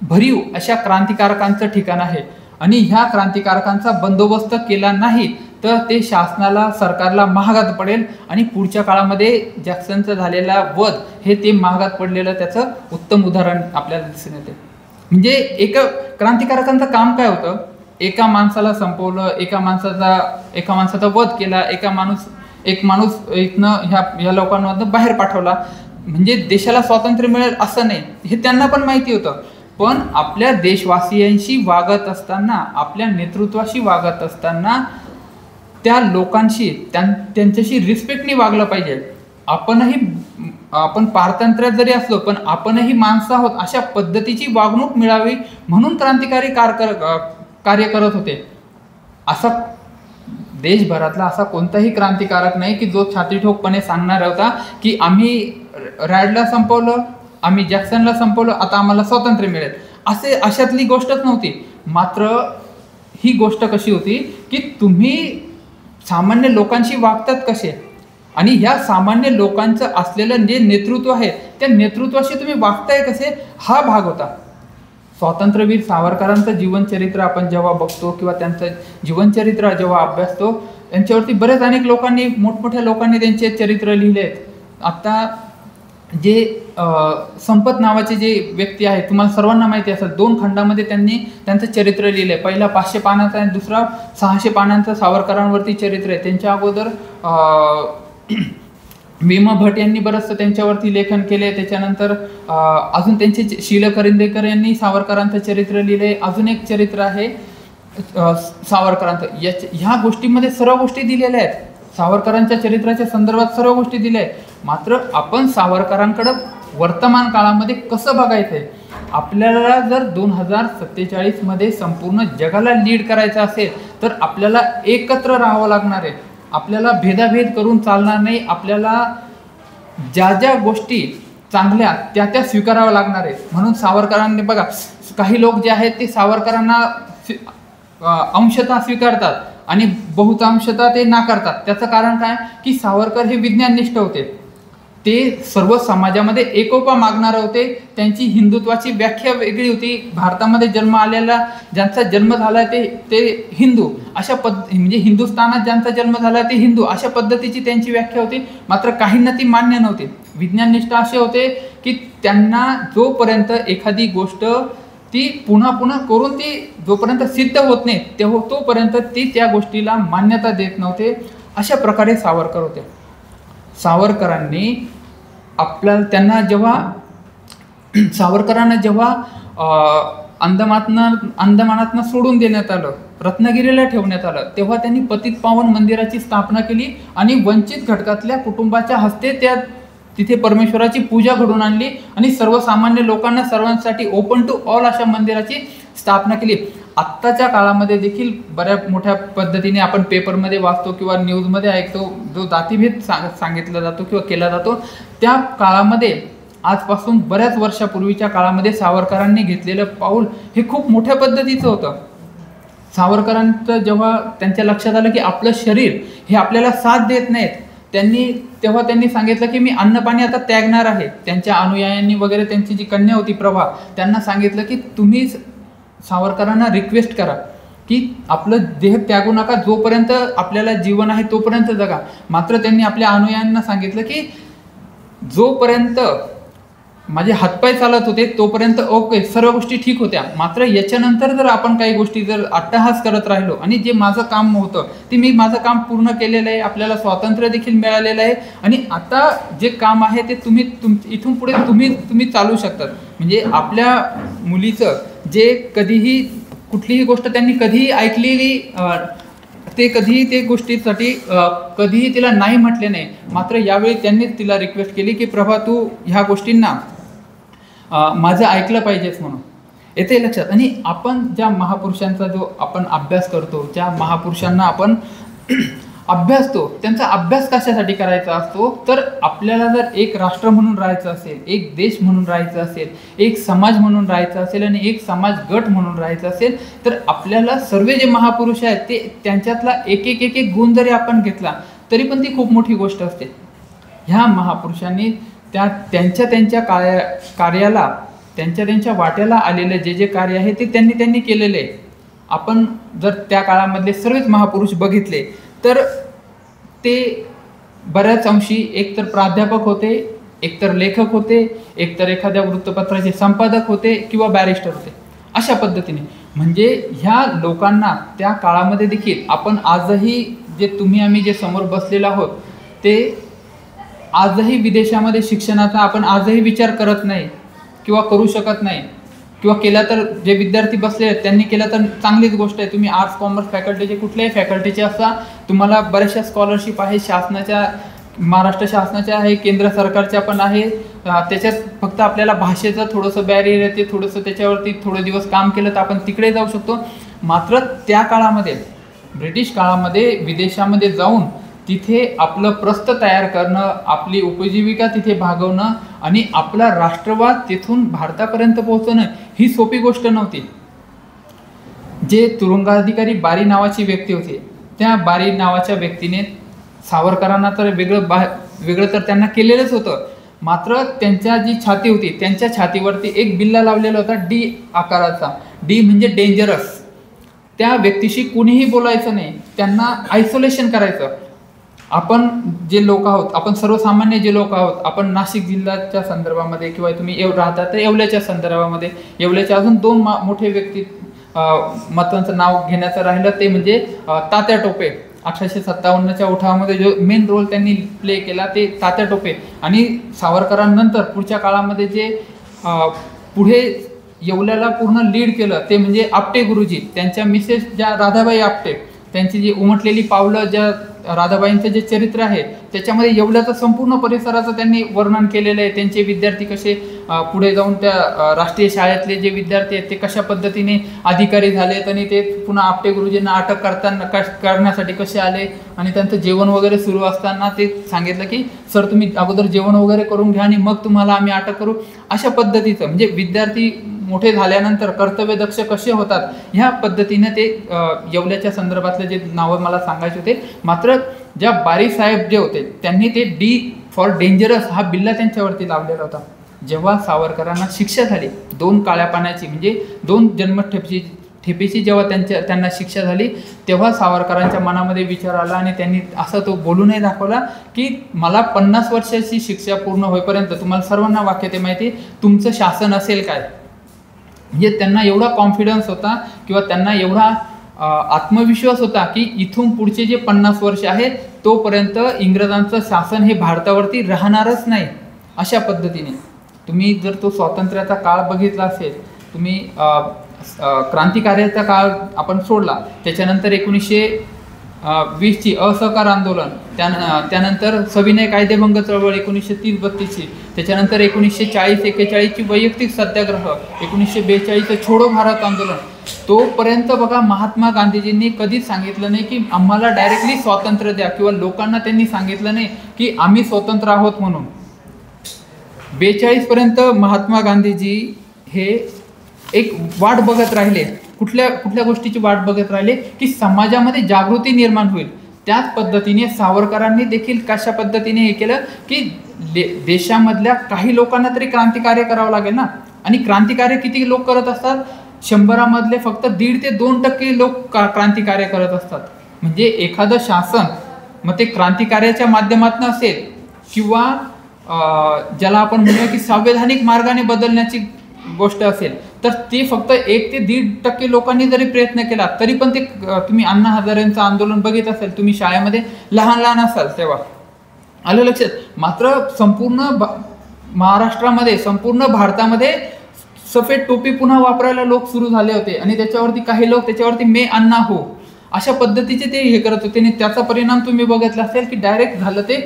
भरीव अशा क्रांतिकारकांचं ठिकाण आहे आणि ह्या क्रांतिकारकांचा बंदोबस्त केला नाही तर ते शासनाला, सरकारला महागात पडेल आणि पुढच्या काळामध्ये जॅक्सनचं झालेला वध हे ते महागात पडलेलं त्याचं उत्तम उदाहरण आपल्याला दिसून येते. म्हणजे एका क्रांतिकारकांचं काम काय होतं, एका माणसाला संपवलं, एका माणसाचा वध केला, एक माणूस इथनं ह्या लोकांमधनं बाहेर पाठवला, म्हणजे देशाला स्वातंत्र्य मिळेल असं नाही, हे त्यांना पण माहिती होतं. पण आपल्या देशवासियांशी वागत असताना, आपल्या नेतृत्वाशी वागत असताना त्या लोकांशी त्यांच्याशी रिस्पेक्टने वागलं पाहिजे. आपण पारतंत्र्यात जरी असलो पण आपणही माणसं आहोत अशा पद्धतीची वागणूक मिळावी म्हणून क्रांतिकारी कार्य करत होते. असा देशभरातला असा कोणताही क्रांतिकारक नाही की जो छातीठोकपणे सांगणार होता की आम्ही रॅडला संपवलं, आम्ही जॅक्सनला संपवलं, आता आम्हाला स्वातंत्र्य मिळेल, अशातली गोष्टच नव्हती. मात्र ही गोष्ट कशी होती की तुम्ही सामान्य लोकांशी वागतात कसे आणि ह्या सामान्य लोकांचं असलेलं जे नेतृत्व आहे त्या नेतृत्वाशी तुम्ही वागताय कसे, हा भाग होता. स्वातंत्र्यवीर सावरकरांचं जीवनचरित्र आपण जेव्हा बघतो किंवा त्यांचं जीवनचरित्र जेव्हा अभ्यासतो, त्यांच्यावरती बरेच अनेक लोकांनी, मोठमोठ्या लोकांनी त्यांचे चरित्र लिहिले आहेत. आता जे संपत नावाचे जे व्यक्ती आहेत, तुम्हाला सर्वांना माहिती असेल, 2 खंडामध्ये त्यांनी त्यांचं चरित्र लिहिलं आहे. पहिला 500 पानांचा आणि दुसरा 600 पानांचं सावरकरांवरती चरित्र आहे. त्यांच्या अगोदर विमा भट यांनी बरंचसं त्यांच्यावरती लेखन केले. त्याच्यानंतर अजून त्यांचे शील करंदीकर यांनी सावरकरांचं चरित्र लिहिले. अजून एक चरित्र आहे सावरकरांचं. ह्या गोष्टींमध्ये सर्व गोष्टी दिलेल्या आहेत. सावरकरांच्या चरित्राच्या संदर्भात सर्व गोष्टी दिल्या आहेत. मात्र आपण सावरकरांकडं वर्तमान काळामध्ये कसं बघायचं आहे? आपल्याला जर 2047 मध्ये संपूर्ण जगाला लीड करायचं असेल तर आपल्याला एकत्र राहावं लागणार आहे. आपल्याला भेदाभेद करून चालणार नाही. आपल्याला ज्या ज्या गोष्टी चांगल्या त्या स्वीकाराव्या लागणार आहेत. म्हणून सावरकरांनी बघा, काही लोक जे आहेत ते सावरकरांना अंशतः स्वीकारतात आणि बहुतांशतः ते नाकारतात. त्याचं कारण काय की सावरकर हे विज्ञाननिष्ठ होते. ते सर्व समाजामध्ये एकोपा मागणारे होते. त्यांची हिंदुत्वाची व्याख्या वेगळी होती. भारतामध्ये जन्म आलेला ज्यांचा जन्म झाला ते हिंदू अशा म्हणजे हिंदुस्थानात ज्यांचा जन्म झाला ते हिंदू अशा पद्धतीची त्यांची व्याख्या होती. मात्र काहींना ती मान्य नव्हती. विज्ञाननिष्ठ असे होते की त्यांना जोपर्यंत एखादी गोष्ट ती पुन्हा पुन्हा करून ती जोपर्यंत सिद्ध होत नाही तोपर्यंत ती त्या गोष्टीला मान्यता देत नव्हते. अशा प्रकारे सावरकर होते. सावरकरांनी सावरकरांना जेव्हा अंदमानातनं सोडून देण्यात आलं, रत्नागिरीला ठेवण्यात आलं, तेव्हा त्यांनी पतित पावन मंदिराची स्थापना केली आणि वंचित घटकातल्या कुटुंबाच्या हस्ते तिथे परमेश्वराची पूजा घडून आणली आणि सर्वसामान्य लोकांना सर्वांसाठी ओपन टू ऑल अशा मंदिराची स्थापना केली. आत्ताच्या काळामध्ये देखील बऱ्याच मोठ्या पद्धतीने आपण पेपरमध्ये वाचतो किंवा न्यूजमध्ये ऐकतो, जो जातीभेद सांगितला जातो किंवा केला जातो, त्या काळामध्ये आजपासून बऱ्याच वर्षापूर्वीच्या काळामध्ये सावरकरांनी घेतलेलं पाऊल हे खूप मोठ्या पद्धतीचं होतं. सावरकरांचं जेव्हा त्यांच्या लक्षात आलं की आपलं शरीर हे आपल्याला साथ देत नाहीत, तेव्हा त्यांनी सांगितलं की मी अन्नपाणी आता त्यागणार आहे. त्यांच्या अनुयायांनी वगैरे त्यांची जी कन्या होती प्रभा, त्यांना सांगितलं की तुम्ही सावरकरांना रिक्वेस्ट करा की आपलं देह त्यागू नका, जोपर्यंत आपल्याला जीवन आहे तोपर्यंत जगा. मात्र त्यांनी आपल्या अनुयायांना सांगितलं की जोपर्यंत माझे हातपाय चालत होते तोपर्यंत ओके, सर्व गोष्टी ठीक होत्या. मात्र याच्यानंतर जर आपण काही गोष्टी जर अट्टहास करत राहिलो आणि जे माझं काम होतं ते मी माझं काम पूर्ण केलेलं आहे, आपल्याला स्वातंत्र्य देखील मिळालेलं आहे आणि आता जे काम आहे ते इथून पुढे तुम्ही चालू शकतात. म्हणजे आपल्या मुलीचं जे कधीही कुठलीही गोष्ट त्यांनी कधीही ऐकलेली ते कधीही ते गोष्टीसाठी कधीही तिला नाही म्हटले नाही. मात्र यावेळी त्यांनी तिला रिक्वेस्ट केली की प्रभा तू ह्या गोष्टींना माझं ऐकलं पाहिजेच म्हणून. येते लक्षात. आणि आपण ज्या महापुरुषांचा जो आपण अभ्यास करतो, ज्या महापुरुषांना आपण अभ्यासतो, त्यांचा अभ्यास कशासाठी करायचा असतो तर आपल्याला जर एक राष्ट्र म्हणून राहायचं असेल, एक देश म्हणून राहायचं असेल, एक समाज म्हणून राहायचं असेल आणि एक समाज गट म्हणून राहायचं असेल तर आपल्याला सर्व जे महापुरुष आहेत ते त्यांच्यातला एक गुण जरी आपण घेतला तरी पण ती खूप मोठी गोष्ट असते. ह्या महापुरुषांनी त्यांच्या कार्याला त्यांच्या वाट्याला आलेलं जे कार्य आहे ते त्यांनी केलेलं आहे. आपण जर त्या काळामधले सर्वच महापुरुष बघितले तर ते बऱ्याच अंशी एकतर प्राध्यापक होते, एकतर लेखक होते, एकतर एखाद्या वृत्तपत्राचे संपादक होते किंवा बॅरिस्टर होते. अशा पद्धतीने म्हणजे ह्या लोकांना त्या काळामध्ये देखील आपण आजही जे आम्ही जे समोर बसलेलो आहोत ते आजही विदेशामध्ये शिक्षणाचा आपण आजही विचार करत नाही किंवा करू शकत नाही, किंवा केला तर जे विद्यार्थी बसले आहेत त्यांनी केला तर चांगलीच गोष्ट आहे. तुम्ही आर्ट्स कॉमर्स फॅकल्टीचे कुठल्याही फॅकल्टीचे असा तुम्हाला बऱ्याचशा स्कॉलरशिप आहे, शासनाच्या महाराष्ट्र शासनाच्या आहे, केंद्र सरकारच्या पण आहे. त्याच्यात फक्त आपल्याला भाषेचं थोडंसं बॅरियर येते, थोडंसं त्याच्यावरती थोडे दिवस काम केलं तर आपण तिकडे जाऊ शकतो. मात्र त्या काळामध्ये ब्रिटिश काळामध्ये विदेशामध्ये जाऊन तिथे आपलं प्रस्थ तयार करणं, आपली उपजीविका तिथे भागवणं आणि आपला राष्ट्रवाद तिथून भारतापर्यंत पोहोचणं ही सोपी गोष्ट नव्हती. जे तुरुंगाधिकारी बारी नावाची व्यक्ती होती, त्या बारी नावाच्या व्यक्तीने सावरकरांना तर वेगळं तर त्यांना केलेलंच होतं. मात्र त्यांच्या जी छाती होती त्यांच्या छातीवरती एक बिल्ला लावलेला होता D आकाराचा. D म्हणजे डेंजरस. त्या व्यक्तीशी कुणीही बोलायचं नाही, त्यांना आयसोलेशन करायचं. आपण जे लोक आहोत, आपण सर्वसामान्य जे लोक आहोत, आपण नाशिक जिल्ह्याच्या संदर्भामध्ये किंवा तुम्ही राहता तर येवल्याच्या संदर्भामध्ये, येवल्याच्या अजून 2 मोठे व्यक्ती महत्त्वाचं नाव घेण्याचं राहिलं ते म्हणजे तात्या टोपे. 1857च्या उठावामध्ये जो मेन रोल त्यांनी प्ले केला ते तात्या टोपे. आणि सावरकरांनंतर पुढच्या काळामध्ये जे पुढे येवल्याला पूर्ण लीड केलं ते म्हणजे आपटे गुरुजी. त्यांच्या मिसेस ज्या राधाबाई आपटे, त्यांची जी उमटलेली पावलं, ज्या राधाबाईंचं जे चरित्र आहे त्याच्यामध्ये येवल्याचं संपूर्ण परिसराचं त्यांनी वर्णन केलेलं आहे. त्यांचे विद्यार्थी कसे पुढे जाऊन त्या राष्ट्रीय शाळेतले जे विद्यार्थी आहेत ते कशा पद्धतीने अधिकारी झालेत आणि ते पुन्हा आपटे गुरुजींना अटक करण्यासाठी कसे आले आणि त्यांचं जेवण वगैरे सुरू असताना ते सांगितलं की सर तुम्ही अगोदर जेवण वगैरे करून घ्या आणि मग तुम्हाला आम्ही अटक करू. अशा पद्धतीचं म्हणजे विद्यार्थी मोठे झाल्यानंतर कर्तव्यदक्ष कसे होतात ह्या पद्धतीने ते येवल्याच्या संदर्भातले जे नावं मला सांगायचे होते. मात्र ज्या बारी साहेब जे होते त्यांनी ते डी फॉर डेंजरस हा बिल्ला त्यांच्यावरती लावलेला होता. जेव्हा सावरकरांना शिक्षा झाली 2 काळ्या पाण्याची म्हणजे 2 जन्मठेपेची जेव्हा त्यांना शिक्षा झाली तेव्हा सावरकरांच्या मनामध्ये विचार आला आणि त्यांनी असं तो बोलूनही दाखवला की मला 50 वर्षाची शिक्षा पूर्ण होईपर्यंत तुम्हाला सर्वांना वाक्य ते माहिती तुमचं शासन असेल काय. म्हणजे त्यांना एवढा कॉन्फिडन्स होता किंवा त्यांना एवढा आत्मविश्वास होता की इथून पुढचे जे 50 वर्ष आहेत तोपर्यंत इंग्रजांचं शासन हे भारतावरती राहणारच नाही. अशा पद्धतीने तुम्ही जर तो स्वातंत्र्याचा काळ बघितला असेल, तुम्ही क्रांतिकार्याचा काळ आपण सोडला, त्याच्यानंतर 1920ची असहकार आंदोलन, त्यानंतर सविनय कायदेभंग चळवळ 1930-32ची, त्याच्यानंतर 1940-41ची वैयक्तिक सत्याग्रह, 1942चं छोडो भारत आंदोलन, तोपर्यंत बघा महात्मा गांधीजींनी कधीच सांगितलं नाही की आम्हाला डायरेक्टली स्वातंत्र्य द्या किंवा लोकांना त्यांनी सांगितलं नाही की आम्ही स्वतंत्र आहोत म्हणून. 42 पर्यंत महात्मा गांधीजी हे एक वाट बघत राहिले. कुठल्या गोष्टीची वाट बघत राहिले की समाजामध्ये जागृती निर्माण होईल. त्याच पद्धतीने सावरकरांनी देखील कशा पद्धतीने हे केलं की देशामधल्या काही लोकांना तरी क्रांतिकार्य करावं लागेल ना. आणि क्रांतिकार्य किती लोक करत असतात? 100 फक्त 1.5 ते 2% लोक क्रांतिकार्य करत असतात. म्हणजे एखादं शासन मग ते क्रांतिकार्याच्या माध्यमातून असेल किंवा ज्याला आपण म्हणूया की संवैधानिक मार्गाने बदलण्याची गोष्ट असेल तर ते फक्त 1 ते 1.5% लोकांनी जरी प्रयत्न केला तरी पण ते तुम्ही अण्णा हजारेंचं आंदोलन बघित असेल, तुम्ही शाळेमध्ये लहान असाल तेव्हा, आलं लक्षात. मात्र संपूर्ण महाराष्ट्रामध्ये, संपूर्ण भारतामध्ये सफेद टोपी पुन्हा वापरायला लोक सुरू झाले होते आणि त्याच्यावरती काही लोक त्याच्यावरती मे अण्णा हो अशा पद्धतीचे ते हे करत होते. आणि त्याचा परिणाम तुम्ही बघितला असेल की डायरेक्ट झालं ते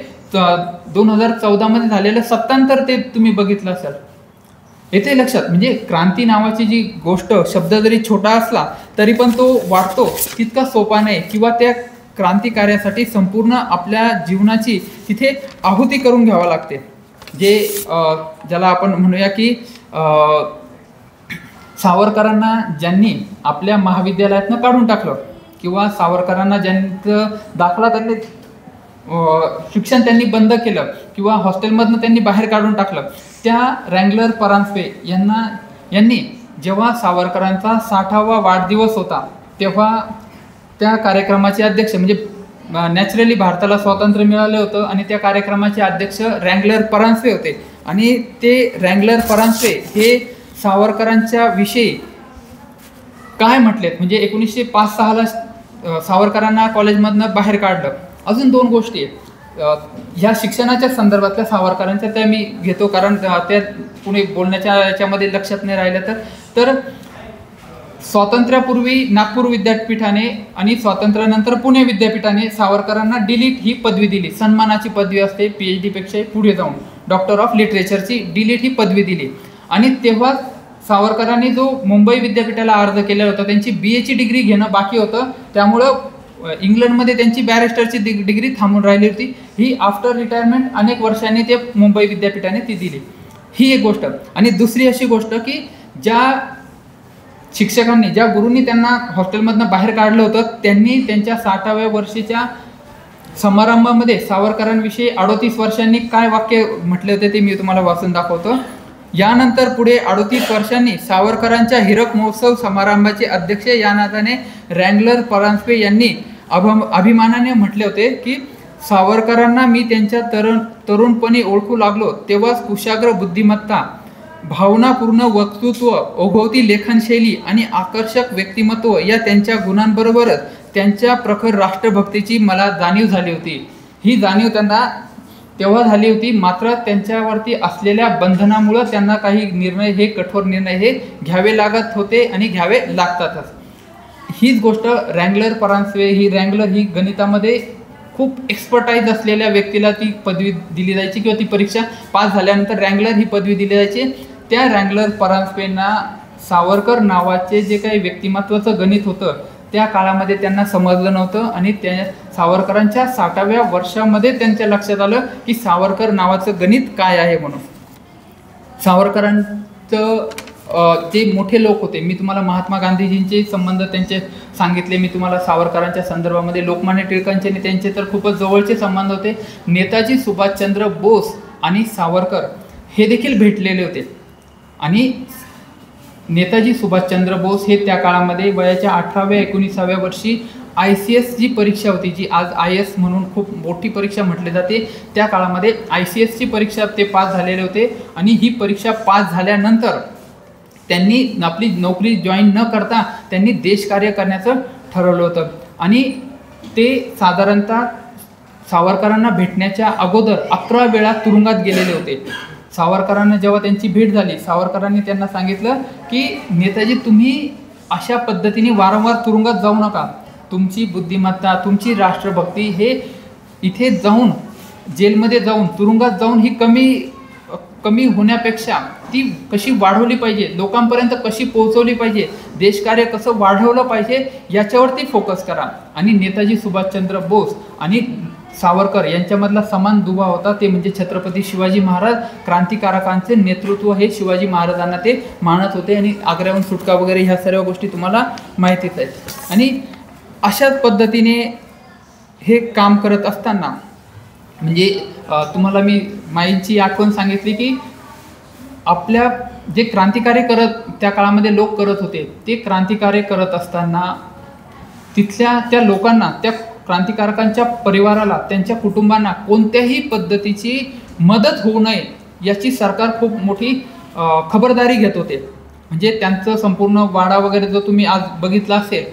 2014 झालेलं सत्तांतर ते तुम्ही बघितलं असेल. येथे लक्षात म्हणजे क्रांती नावाची जी गोष्ट, शब्द जरी छोटा असला तरी पण तो वाटतो तितका सोपा नाही किंवा त्या क्रांतिकार्यासाठी संपूर्ण आपल्या जीवनाची तिथे आहुती करून घ्यावं लागते. जे ज्याला आपण म्हणूया की सावरकरांना ज्यांनी आपल्या महाविद्यालयातनं काढून टाकलं किंवा सावरकरांना ज्यांचं दाखला त्यांनी शिक्षण त्यांनी बंद केलं किंवा हॉस्टेलमधनं त्यांनी बाहेर काढून टाकलं, त्या रँगलर परांजपे यांनी जेव्हा सावरकरांचा 60वा वाढदिवस होता तेव्हा त्या कार्यक्रमाचे अध्यक्ष, म्हणजे नॅचरली भारताला स्वातंत्र्य मिळालं होतं आणि त्या कार्यक्रमाचे अध्यक्ष रँगलर परांजपे होते. आणि ते रँगलर परांजपे हे सावरकरांच्या विषयी काय म्हटलेत, म्हणजे 1905-06 सावरकरांना कॉलेजमधनं बाहेर काढलं. अजून 2 गोष्टी आहेत ह्या शिक्षणाच्या संदर्भातल्या सावरकरांच्या, त्या मी घेतो कारण त्या पुणे बोलण्याच्या याच्यामध्ये लक्षात नाही राहिलं तर स्वातंत्र्यापूर्वी नागपूर विद्यापीठाने आणि स्वातंत्र्यानंतर पुणे विद्यापीठाने सावरकरांना डिलीट ही पदवी दिली. सन्मानाची पदवी असते, PhD पेक्षा पुढे जाऊन डॉक्टर ऑफ लिटरेचरची डिलीट ही पदवी दिली. आणि तेव्हा सावरकरांनी जो मुंबई विद्यापीठाला अर्ज केला होता त्यांची BA ची डिग्री घेणं बाकी होतं, त्यामुळं इंग्लंडमध्ये त्यांची बॅरिस्टरची डिग्री थांबून राहिली होती. ही आफ्टर रिटायरमेंट अनेक वर्षांनी ते मुंबई विद्यापीठाने ती दिली. ही एक गोष्ट. आणि दुसरी अशी गोष्ट की ज्या शिक्षकांनी, ज्या गुरूंनी त्यांना हॉस्टेलमधनं बाहेर काढलं होतं त्यांनी त्यांच्या 60व्या वर्षीच्या समारंभामध्ये सावरकरांविषयी 38 वर्षांनी काय वाक्य म्हटले होते ते मी तुम्हाला वाचून दाखवतो. यानंतर पुढे 38 वर्षांनी सावरकरांच्या हीरक महोत्सव समारंभाचे अध्यक्ष या नात्याने रँगलर परांजपे यांनी अभिमानाने म्हटले होते की सावरकरांना मी त्यांच्या तरुणपणी ओळखू लागलो तेव्हाच कुशाग्र बुद्धिमत्ता, भावनापूर्ण वक्तृत्व, ओघवती लेखनशैली आणि आकर्षक व्यक्तिमत्व या त्यांच्या गुणांबरोबरच त्यांच्या प्रखर राष्ट्रभक्तीची मला जाणीव झाली होती. ही जाणीव त्यांना तेव्हा झाली होती, मात्र त्यांच्यावरती असलेल्या बंधनामुळं त्यांना काही निर्णय, हे कठोर निर्णय हे घ्यावे लागत होते आणि घ्यावे लागतातच. हीच गोष्ट रँगलर परांजपे, रँगलर ही गणितामध्ये खूप एक्सपर्टाईज असलेल्या व्यक्तीला ती पदवी दिली जायची किंवा ती परीक्षा पास झाल्यानंतर रँगलर ही पदवी दिली जायची. त्या रँगलर परांजपेंना सावरकर नावाचे जे काही व्यक्तिमत्वाचं गणित होतं त्या काळामध्ये त्यांना समजलं नव्हतं आणि त्या सावरकरांच्या 60व्या वर्षामध्ये त्यांच्या लक्षात आलं की सावरकर नावाचं गणित काय आहे म्हणून. सावरकरांचं जे मोठे लोक होते, मी तुम्हाला महात्मा गांधीजींचे संबंध त्यांचे सांगितले, मी तुम्हाला सावरकरांच्या संदर्भामध्ये लोकमान्य टिळकांचे आणि त्यांचे तर खूपच जवळचे संबंध होते. नेताजी सुभाषचंद्र बोस आणि सावरकर हे देखील भेटलेले होते आणि नेताजी सुभाषचंद्र बोस हे त्या काळामध्ये वयाच्या 18व्या 19व्या वर्षी ICS जी परीक्षा होती, जी आज IS म्हणून खूप मोठी परीक्षा म्हटली जाते, त्या काळामध्ये ICSची परीक्षा ते पास झालेले होते आणि ही परीक्षा पास झाल्यानंतर त्यांनी आपली नोकरी जॉईन न करता त्यांनी देशकार्य करण्याचं ठरवलं होतं आणि ते साधारणतः सावरकरांना भेटण्याच्या अगोदर 11 वेळा तुरुंगात गेलेले होते. सावरकरांना जेव्हा त्यांची भेट झाली, सावरकरांनी त्यांना सांगितलं की नेताजी, तुम्ही अशा पद्धतीने वारंवार तुरुंगात जाऊ नका. तुमची बुद्धिमत्ता, तुमची राष्ट्रभक्ती हे इथे जाऊन, जेलमध्ये जाऊन, तुरुंगात जाऊन ही कमी होण्यापेक्षा ती कशी वाढवली पाहिजे, लोकांपर्यंत कशी पोहोचवली पाहिजे, देशकार्य कसं वाढवलं पाहिजे याच्यावरती फोकस करा. आणि नेताजी सुभाषचंद्र बोस आणि सावरकर यांच्यामधला समान दुवा होता, ते म्हणजे छत्रपती शिवाजी महाराज. क्रांतिकारकांचे नेतृत्व हे शिवाजी महाराजांना ते मानत होते आणि आग्र्याहून सुटका वगैरे ह्या सर्व गोष्टी तुम्हाला माहितीच आहेत. आणि अशाच पद्धतीने हे काम करत असताना म्हणजे तुम्हाला मी माईंची आठवण सांगितली की आपल्या जे क्रांतिकार्य त्या काळामध्ये लोक करत होते, ते क्रांतिकार्य करत असताना तिथल्या त्या लोकांना, त्या क्रांतिकारकांच्या परिवाराला, त्यांच्या कुटुंबांना कोणत्याही पद्धतीची मदत होऊ नये याची सरकार खूप मोठी खबरदारी घेत होते. म्हणजे त्यांचं संपूर्ण वाडा वगैरे जो तुम्ही आज बघितला असेल,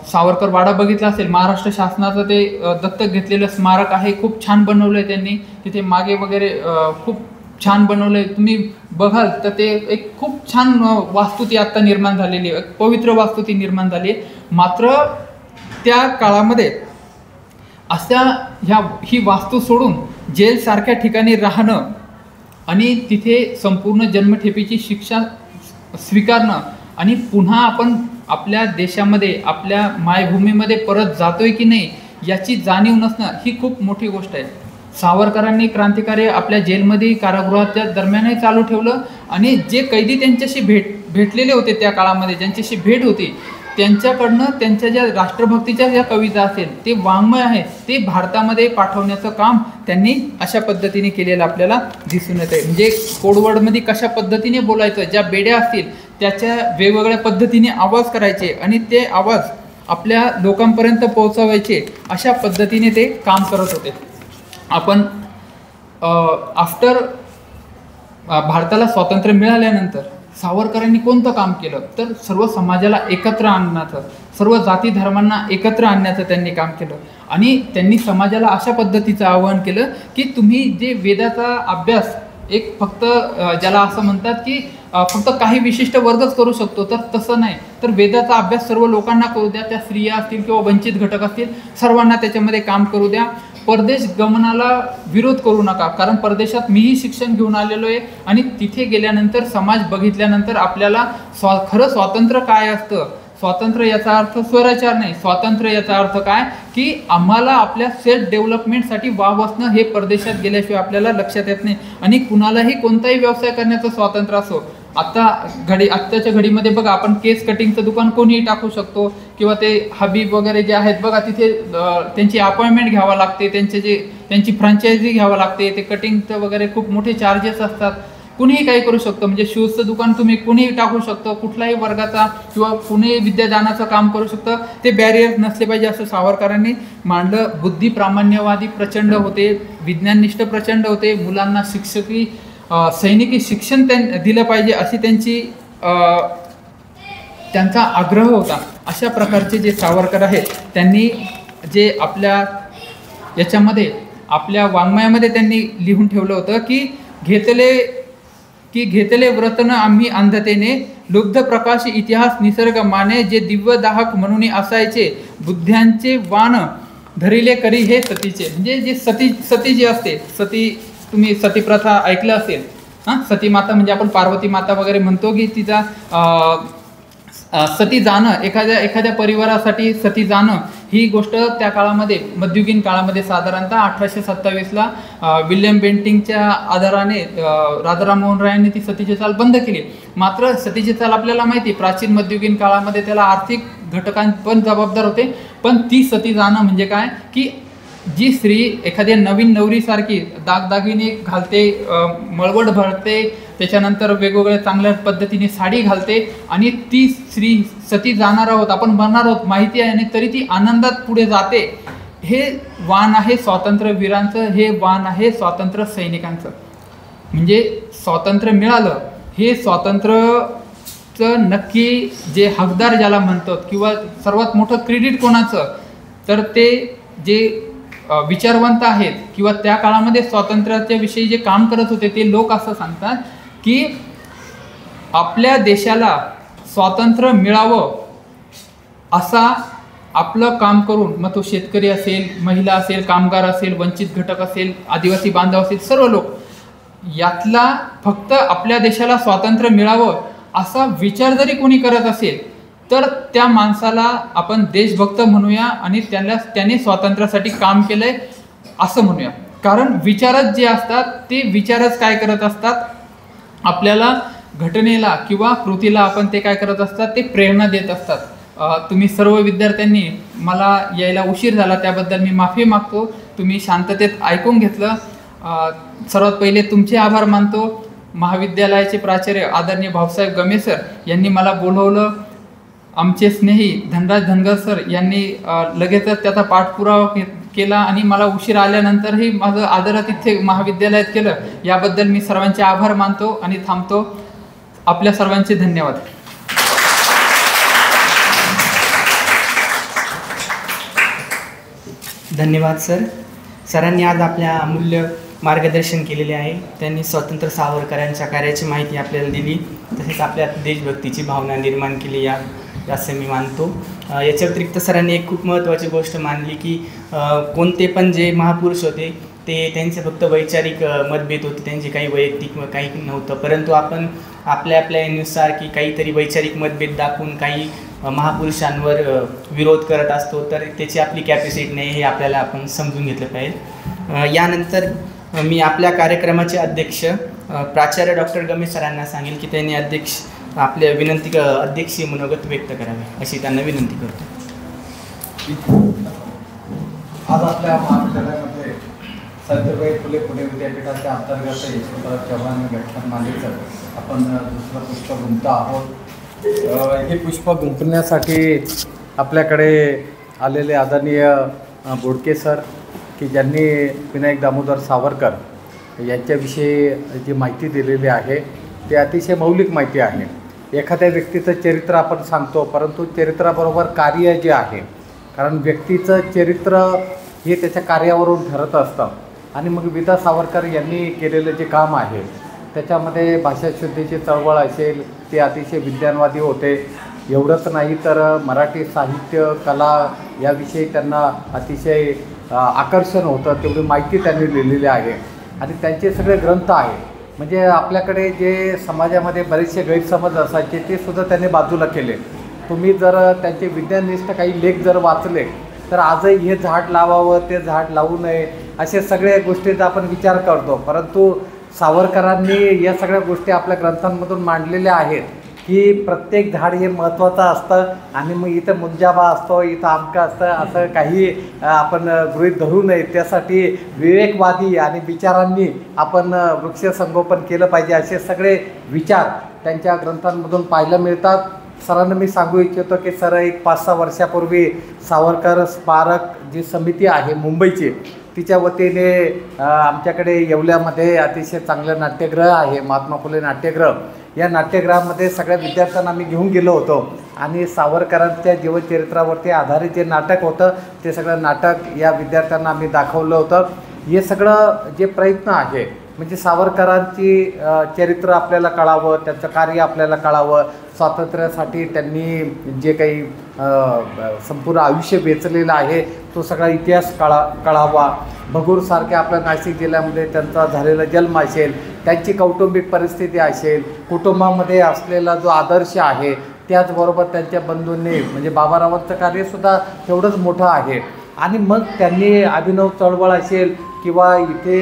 सावरकर वाडा बघितला असेल, महाराष्ट्र शासनाचं ते दत्तक घेतलेलं स्मारक आहे, खूप छान बनवलं आहे त्यांनी. तिथे मागे वगैरे खूप छान बनवलं आहे, तुम्ही बघाल तर ते एक खूप छान वास्तू ती आत्ता निर्माण झालेली आहे, पवित्र वास्तू ती निर्माण झाली आहे. मात्र त्या काळामध्ये ही वास्तू सोडून जेलसारख्या ठिकाणी राहणं आणि तिथे संपूर्ण जन्मठेपीची शिक्षा स्वीकारणं आणि पुन्हा आपण आपल्या देशामध्ये, आपल्या मायभूमीमध्ये परत जातोय की नाही याची जाणीव नसणं ही खूप मोठी गोष्ट आहे. सावरकरांनी क्रांतिकार्य आपल्या जेलमध्ये, कारागृहाच्या दरम्यानही चालू ठेवलं आणि जे कैदी त्यांच्याशी भेटलेले होते त्या काळामध्ये, ज्यांच्याशी भेट होती, त्यांच्याकडनं त्यांच्या ज्या राष्ट्रभक्तीच्या ज्या कविता असेल, ते वाङ्मय आहे, ते भारतामध्ये पाठवण्याचं काम त्यांनी अशा पद्धतीने केलेलं आपल्याला दिसून येतं. म्हणजे कोडवर्डमध्ये कशा पद्धतीने बोलायचं, ज्या बेड्या असतील त्याच्या वेगवेगळ्या पद्धतीने आवाज करायचे आणि ते आवाज आपल्या लोकांपर्यंत पोहोचवायचे, अशा पद्धतीने ते काम करत होते. आपण भारताला स्वातंत्र्य मिळाल्यानंतर सावरकरांनी कोणतं काम केलं तर सर्व समाजाला एकत्र आणण्याचं, सर्व जाती धर्मांना एकत्र आणण्याचं त्यांनी काम केलं. आणि त्यांनी समाजाला अशा पद्धतीचं आवाहन केलं की तुम्ही जे वेदाचा अभ्यास एक फक्त ज्याला असं म्हणतात की फक्त काही विशिष्ट वर्गच करू शकतो, तर तसं नाही, तर वेदाचा अभ्यास सर्व लोकांना करू द्या, त्या स्त्रिया असतील किंवा वंचित घटक असतील, सर्वांना त्याच्यामध्ये काम करू द्या. परदेश गमनाला विरोध करू नका, कारण परदेशात मीही शिक्षण घेऊन आलेलो आहे आणि तिथे गेल्यानंतर समाज बघितल्यानंतर आपल्याला खरं स्वातंत्र्य काय असतं, स्वातंत्र्य याचा अर्थ स्वराचार नाही, स्वातंत्र्य याचा अर्थ काय की आम्हाला आपल्या सेल्फ डेव्हलपमेंटसाठी वाव असणं हे परदेशात गेल्याशिवाय आपल्याला लक्षात येत नाही. आणि कुणालाही कोणताही व्यवसाय करण्याचं स्वातंत्र्य असो. आत्ताच्या घडीमध्ये बघा, आपण केस कटिंगचं दुकान कोणीही टाकू शकतो किंवा ते हबीब वगैरे जे आहेत बघा, तिथे त्यांची अपॉइंटमेंट घ्यावं लागते, त्यांची फ्रँचायझी घ्यावं लागते, ते कटिंगचं वगैरे खूप मोठे चार्जेस असतात. कुणीही काही करू शकतं, म्हणजे शूजचं दुकान तुम्ही कुणीही टाकू शकतं, कुठल्याही वर्गाचा किंवा कुणीही विद्यादानाचं काम करू शकतं. ते बॅरियर नसले पाहिजे असं सावरकरांनी मांडलं. बुद्धी प्रामाण्यवादी प्रचंड होते, विज्ञाननिष्ठ प्रचंड होते, मुलांना सैनिकी शिक्षण दिलं पाहिजे अशी त्यांचा आग्रह होता. अशा प्रकारचे जे सावरकर आहेत त्यांनी जे आपल्या याच्यामध्ये आपल्या वाङ्मयामध्ये त्यांनी लिहून ठेवलं होतं की घेतले व्रतन आम्ही अंधतेने लुब्ध प्रकाश इतिहास निसर्ग माने जे दिव्य दाहक म्हणून असायचे बुद्ध्यांचे वाण धरिले करी हे सतीचे. म्हणजे जे सती जी असते सती, तुम्ही सतीप्रथा ऐकलं असेल. सती माता म्हणजे आपण पार्वती माता वगैरे म्हणतो की तिचा सती जाणं, एखाद्या परिवारासाठी सती जाणं ही गोष्ट त्या काळामध्ये मध्ययुगीन काळामध्ये साधारणतः 1827ला विल्यम बेंटिंगच्या आधाराने राजाराम मोहन राय यांनी ती सतीची चाल बंद केली. मात्र सतीची चाल आपल्याला माहिती प्राचीन मध्ययुगीन काळामध्ये त्याला आर्थिक घटकांपण जबाबदार होते. पण ती सती जाणं म्हणजे काय की जी स्त्री एखाद्या नवीन नवरीसारखी दागदागिने घालते, मळवट भरते, त्याच्यानंतर वेगवेगळ्या चांगल्या पद्धतीने साडी घालते आणि ती स्त्री सती जाणार आहोत, आपण बनणार आहोत माहिती आहे आणि तरी ती आनंदात पुढे जाते. हे वाण आहे स्वातंत्र्यवीरांचं, हे वाण आहे स्वातंत्र्य सैनिकांचं. म्हणजे स्वातंत्र्य मिळालं, हे स्वातंत्र्यचं नक्की जे हकदार ज्याला म्हणतात किंवा सर्वात मोठं क्रेडिट कोणाचं, तर ते जे विचारवंत आहेत किंवा त्या काळामध्ये स्वातंत्र्याच्या विषयी जे काम करत होते ते लोक असं सांगतात की आपल्या देशाला स्वातंत्र्य मिळावं असा आपलं काम करून, मग तो शेतकरी असेल, महिला असेल, कामगार असेल, वंचित घटक असेल, आदिवासी बांधव असेल, सर्व लोक यातला फक्त आपल्या देशाला स्वातंत्र्य मिळावं असा विचार जरी कोणी करत असेल तर त्या माणसाला आपण देशभक्त म्हणूया आणि त्याने स्वातंत्र्यासाठी काम केलंय असं म्हणूया. कारण विचारच जे असतात ते विचारच काय करत असतात, आपल्याला घटनेला किंवा कृतीला आपण ते काय करत असतात, ते प्रेरणा देत असतात. तुम्ही सर्व विद्यार्थ्यांनी मला यायला उशीर झाला त्याबद्दल मी माफी मागतो. तुम्ही शांततेत ऐकून घेतलं. सर्वात पहिले तुमचे आभार मानतो. महाविद्यालयाचे प्राचार्य आदरणीय भाऊसाहेब गमे सर यांनी मला बोलवलं. आमचे स्नेही धनराज धनगर सर यांनी लगेचच त्याचा पाठपुरावा केला आणि मला उशीर आल्यानंतरही माझं आदरातिथ्य महाविद्यालयात केलं. याबद्दल मी सर्वांचे आभार मानतो आणि थांबतो. आपल्या सर्वांचे धन्यवाद. धन्यवाद सर. सरांनी आज आपल्या अमूल्य मार्गदर्शन केलेले आहे. त्यांनी स्वातंत्र्य सावरकरांच्या कार्याची माहिती आपल्याला दिली, तसेच आपल्या देशभक्तीची भावना निर्माण केली असं मी मानतो. याच्या व्यतिरिक्त सरांनी एक खूप महत्त्वाची गोष्ट मानली की कोणते पण जे महापुरुष होते ते त्यांचे फक्त वैचारिक मतभेद होते, त्यांचे काही वैयक्तिक काही नव्हतं, परंतु आपण आपल्या नुसार की काहीतरी वैचारिक मतभेद दाखवून काही महापुरुषांवर विरोध करत असतो, तर त्याची आपली कॅपॅसिटी नाही हे आपल्याला आपण समजून घेतलं पाहिजे. यानंतर मी आपल्या कार्यक्रमाचे अध्यक्ष प्राचार्य डॉक्टर गमे सरांना सांगेल की त्यांनी आपल्या अध्यक्षीय मनोगत व्यक्त करावे अशी त्यांना विनंती करतो. आज आपल्या महाविद्यालयामध्ये सावित्रीबाई फुले पुणे विद्यापीठाच्या अंतर्गत यशवंतराव चव्हाण व्याख्यानमालेचं आपण दुसरं पुष्प गुंफतो आहोत. हे पुष्प गुंफण्यासाठी आपल्याकडे आलेले आदरणीय बोडके सर की ज्यांनी विनायक दामोदर सावरकर यांच्याविषयी जी माहिती दिलेली आहे ते अतिशय मौलिक माहिती आहे. एखाद्या व्यक्तीचं चरित्र आपण सांगतो, परंतु चरित्राबरोबर कार्य जे आहे, कारण व्यक्तीचं चरित्र हे त्याच्या कार्यावरून ठरत असतं. आणि मग विदा सावरकर यांनी केलेलं जे काम आहे त्याच्यामध्ये भाषाशुद्धीची चळवळ असेल, ते अतिशय विज्ञानवादी होते. एवढंच नाही तर मराठी साहित्य कला याविषयी त्यांना अतिशय आकर्षण होतं, तेवढी माहिती त्यांनी लिहिलेली आहे. आणि त्यांचे सगळे ग्रंथ आहे, म्हणजे आपल्याकडे जे समाजामध्ये बरेचसे गैरसमज असायचे ते सुद्धा त्यांनी बाजूला केले. तुम्ही जर त्यांचे विज्ञाननिष्ठ काही लेख जर वाचले तर आजही हे झाड लावावं, ते झाड लावू नये, असे सगळ्या गोष्टींचा आपण विचार करतो. परंतु सावरकरांनी या सगळ्या गोष्टी आपल्या ग्रंथांमधून मांडलेल्या आहेत की प्रत्येक झाड हे महत्त्वाचं असतं आणि मग इथं मुंजाबा असतो, इथं आमका असतं, असं काही आपण गृहीत धरू नये. त्यासाठी विवेकवादी आणि विचारांनी आपण वृक्षसंगोपन केलं पाहिजे, असे सगळे विचार त्यांच्या ग्रंथांमधून पाहायला मिळतात. सरांना मी सांगू इच्छितो की सर एक 5-6 वर्षापूर्वी सावरकर स्मारक जी समिती आहे मुंबईची, तिच्या वतीने आमच्याकडे येवल्यामध्ये अतिशय चांगलं नाट्यगृह आहे, महात्मा फुले नाट्यगृह. या नाट्यगृहामध्ये सगळ्या विद्यार्थ्यांना आम्ही घेऊन गेलो होतो आणि सावरकरांच्या जीवनचरित्रावरती आधारित जे नाटक होतं ते सगळं नाटक या विद्यार्थ्यांना आम्ही दाखवलं होतं. हे सगळं जे प्रयत्न आहे म्हणजे सावरकरांची चरित्र आपल्याला कळावं, त्यांचं कार्य आपल्याला कळावं, स्वातंत्र्यासाठी त्यांनी जे काही संपूर्ण आयुष्य वेचलेलं आहे तो सगळा इतिहास कळावा. भगूरसारख्या आपल्या नाशिक जिल्ह्यामध्ये त्यांचा झालेला जन्म असेल, त्यांची कौटुंबिक परिस्थिती असेल, कुटुंबामध्ये असलेला जो आदर्श आहे, त्याचबरोबर त्यांच्या बंधूंनी म्हणजे बाबारावांचं कार्यसुद्धा तेवढंच मोठं आहे. आणि मग त्यांनी अभिनव चळवळ असेल किंवा इथे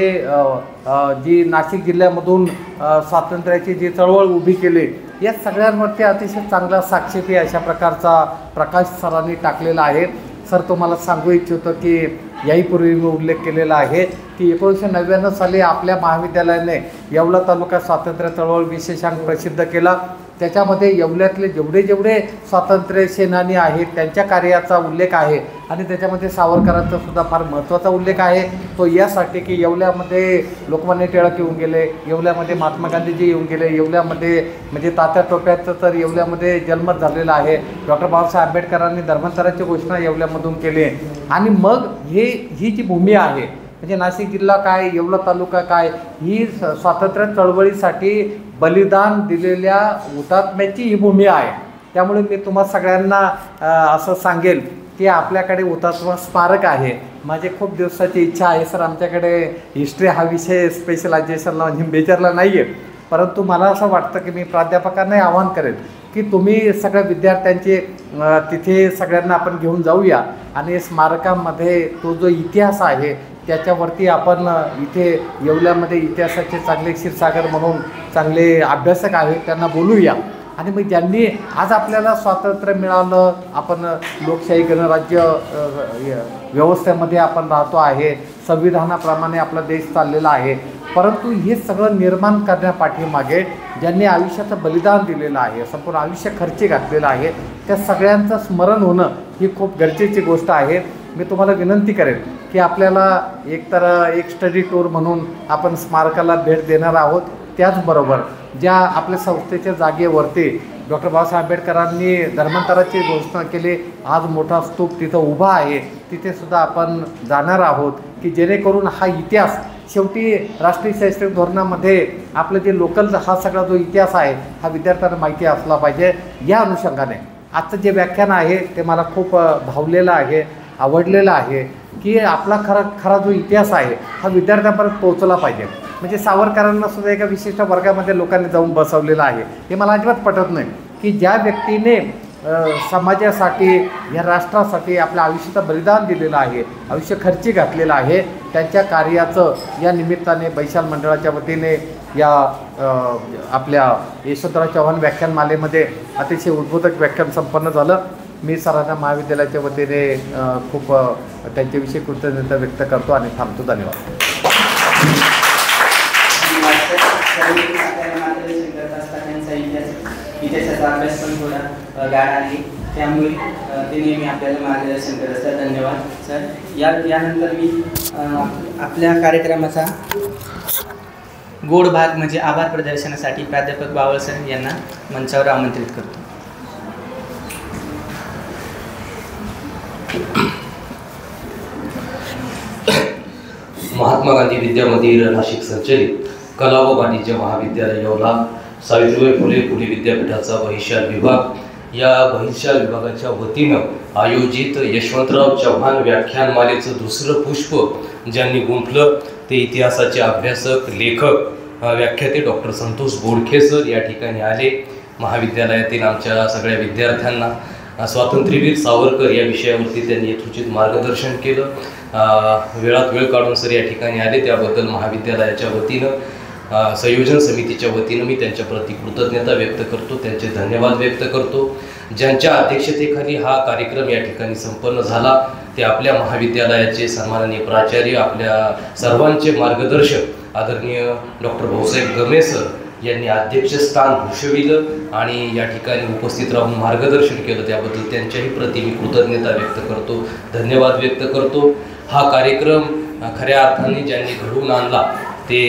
जी नाशिक जिल्ह्यामधून स्वातंत्र्याची जी चळवळ उभी केली, या सगळ्यांवरती अतिशय चांगला साक्षेपी अशा प्रकारचा प्रकाश सरांनी टाकलेला आहे. सर, तुम्हाला सांगू इच्छितो की याहीपूर्वी मी उल्लेख केलेला आहे की 1999 साली आपल्या महाविद्यालयाने येवला तालुका स्वातंत्र्य चळवळ विशेषांक प्रसिद्ध केला. त्याच्यामध्ये येवल्यातले जेवढे स्वातंत्र्य सेनानी आहेत त्यांच्या कार्याचा उल्लेख आहे आणि त्याच्यामध्ये सावरकरांचा सुद्धा फार महत्त्वाचा उल्लेख आहे. तो यासाठी की येवल्यामध्ये लोकमान्य टिळक येऊन गेले, येवल्यामध्ये महात्मा गांधीजी येऊन गेले, येवल्यामध्ये म्हणजे तात्या टोप्याचं तर येवल्यामध्ये जन्मच झालेला आहे. डॉक्टर बाबासाहेब आंबेडकरांनी धर्मांतराची घोषणा येवल्यामधून केली आणि मग ही जी भूमी आहे म्हणजे नाशिक जिल्हा काय, येवला तालुका काय, ही स्वातंत्र्य चळवळीसाठी बलिदान दिलेल्या हुतात्म्याची ही भूमी आहे. त्यामुळे मी तुम्हा सगळ्यांना असं सांगेल की आपल्याकडे हुतात्मा स्मारक आहे. माझी खूप दिवसाची इच्छा आहे सर, आमच्याकडे हिस्ट्री हा विषय स्पेशलायझेशनला म्हणजे मेजरला नाही आहे, परंतु मला असं वाटतं की मी प्राध्यापकांनाही आवाहन करेन की तुम्ही सगळ्या विद्यार्थ्यांचे तिथे सगळ्यांना आपण घेऊन जाऊया आणि स्मारकामध्ये तो जो इतिहास आहे त्याच्यावरती आपण इथे येवल्यामध्ये इतिहासाचे चांगले क्षीरसागर म्हणून चांगले अभ्यासक आहेत त्यांना बोलूया. आणि मग ज्यांनी आज आपल्याला स्वातंत्र्य मिळालं, आपण लोकशाही गणराज्य व्यवस्थेमध्ये आपण राहतो आहे, संविधानाप्रमाणे आपला देश चाललेला आहे, परंतु हे सगळं निर्माण करण्यापाठीमागे ज्यांनी आयुष्याचं बलिदान दिलेलं आहे, संपूर्ण आयुष्य खर्ची घातलेलं आहे, त्या सगळ्यांचं स्मरण होणं ही खूप गरजेची गोष्ट आहे. मी तुम्हाला विनंती करेन की आपल्याला एक स्टडी टूर म्हणून आपण स्मारकाला भेट देणार आहोत. त्याचबरोबर ज्या आपल्या संस्थेच्या जागेवरती डॉक्टर बाबासाहेब आंबेडकरांनी धर्मांतराची घोषणा केली, आज मोठा स्तूप तिथं उभा आहे, तिथे सुद्धा आपण जाणार आहोत की जेणेकरून हा इतिहास शेवटी राष्ट्रीय शैक्षणिक धोरणामध्ये आपलं जे लोकल हा सगळा जो इतिहास आहे हा विद्यार्थ्यांना माहिती असला पाहिजे. या अनुषंगाने आजचं जे व्याख्यान आहे ते मला खूप भावलेलं आहे, आवडलेलं आहे की आपला खरा जो इतिहास आहे हा विद्यार्थ्यांपर्यंत पोहोचला पाहिजे. म्हणजे सावरकरांना सुद्धा एका विशिष्ट वर्गामध्ये लोकांनी जाऊन बसवलेलं आहे. हे मला अजिबात पटत नाही की ज्या व्यक्तीने समाजासाठी या राष्ट्रासाठी आपल्या आयुष्याचं बलिदान दिलेलं आहे, आयुष्य खर्ची घातलेलं आहे, त्यांच्या कार्याचं या निमित्ताने बैशाल मंडळाच्या वतीने या आपल्या यशवंतराव चव्हाण व्याख्यानमालेमध्ये अतिशय उद्बोधक व्याख्यान संपन्न झालं. मी सरांना महाविद्यालयाच्या वतीने खूप त्यांच्याविषयी कृतज्ञता व्यक्त करतो आणि थांबतो. धन्यवाद. इतिहासाचा अभ्यास पण थोडा गाढ आहे, त्यामुळे ते नेहमी आपल्याला मार्गदर्शन करत असतात. धन्यवाद सर. यानंतर मी आपल्या कार्यक्रमाचा गोड भाग म्हणजे आभार प्रदर्शनासाठी प्राध्यापक बावळ सर यांना मंचावर आमंत्रित करतो. महात्मा गांधी विद्या मंदिर नाशिक संचलित कला व वाणिज्य महाविद्यालय येवला सावित्रीबाई फुले विद्यापीठाचा बहिशाल विभाग या बहिशाल विभागाच्या वतीनं आयोजित यशवंतराव चव्हाण व्याख्यानमालेचं दुसरं पुष्प ज्यांनी गुंफलं ते इतिहासाचे अभ्यासक, लेखक, व्याख्याते डॉक्टर संतोष बोडखे सर या ठिकाणी आले. महाविद्यालयातील आमच्या सगळ्या विद्यार्थ्यांना स्वातंत्र्यवीर सावरकर या विषयावरती त्यांनी यथोचित मार्गदर्शन केलं. वेळात वेळ काढून सर या ठिकाणी आले, त्याबद्दल महाविद्यालयाच्या वतीनं संयोजन समितीच्या वतीनं मी त्यांच्या प्रति कृतज्ञता व्यक्त करतो, त्यांचे धन्यवाद व्यक्त करतो. ज्यांच्या अध्यक्षतेखाली हा कार्यक्रम या ठिकाणी संपन्न झाला ते आपल्या महाविद्यालयाचे सन्माननीय प्राचार्य, आपल्या सर्वांचे मार्गदर्शक आदरणीय डॉक्टर भाऊसाहेब गमे सर यांनी अध्यक्षस्थान भूषविलं आणि या ठिकाणी उपस्थित राहून मार्गदर्शन केलं, त्याबद्दल त्यांच्याही प्रति मी कृतज्ञता व्यक्त करतो, धन्यवाद व्यक्त करतो. हा कार्यक्रम खऱ्या अर्थाने ज्यांनी घडवून आणला ते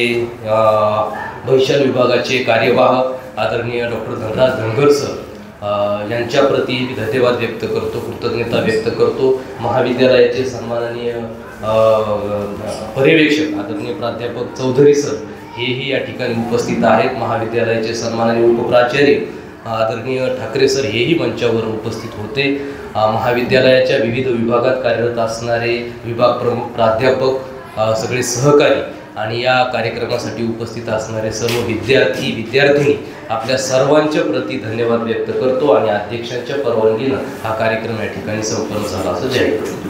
बहिशाल विभागाचे कार्यवाह आदरणीय डॉक्टर धनराज धनगर सर यांच्याप्रती धन्यवाद व्यक्त करतो, कृतज्ञता व्यक्त करतो। महाविद्यालयाचे सन्माननीय पर्यवेक्षक आदरणीय प्राध्यापक चौधरी सर हेही या ठिकाणी उपस्थित आहेत। महाविद्यालयाचे सन्माननीय उपप्राचार्य आदरणीय ठाकरे सर हेही मंचावर उपस्थित होते। महाविद्यालयाच्या विविध विभागात कार्यरत असणारे विभाग प्रमुख, प्राध्यापक, सगळे सहकारी आणि या कार्यक्रमासाठी उपस्थित असणारे सर्व विद्यार्थी विद्यार्थिनी आपल्या सर्वांच्या प्रती धन्यवाद व्यक्त करतो आणि अध्यक्षांच्या परवानगीनं हा कार्यक्रम या ठिकाणी संपन्न झाला असं जाहीर करतो।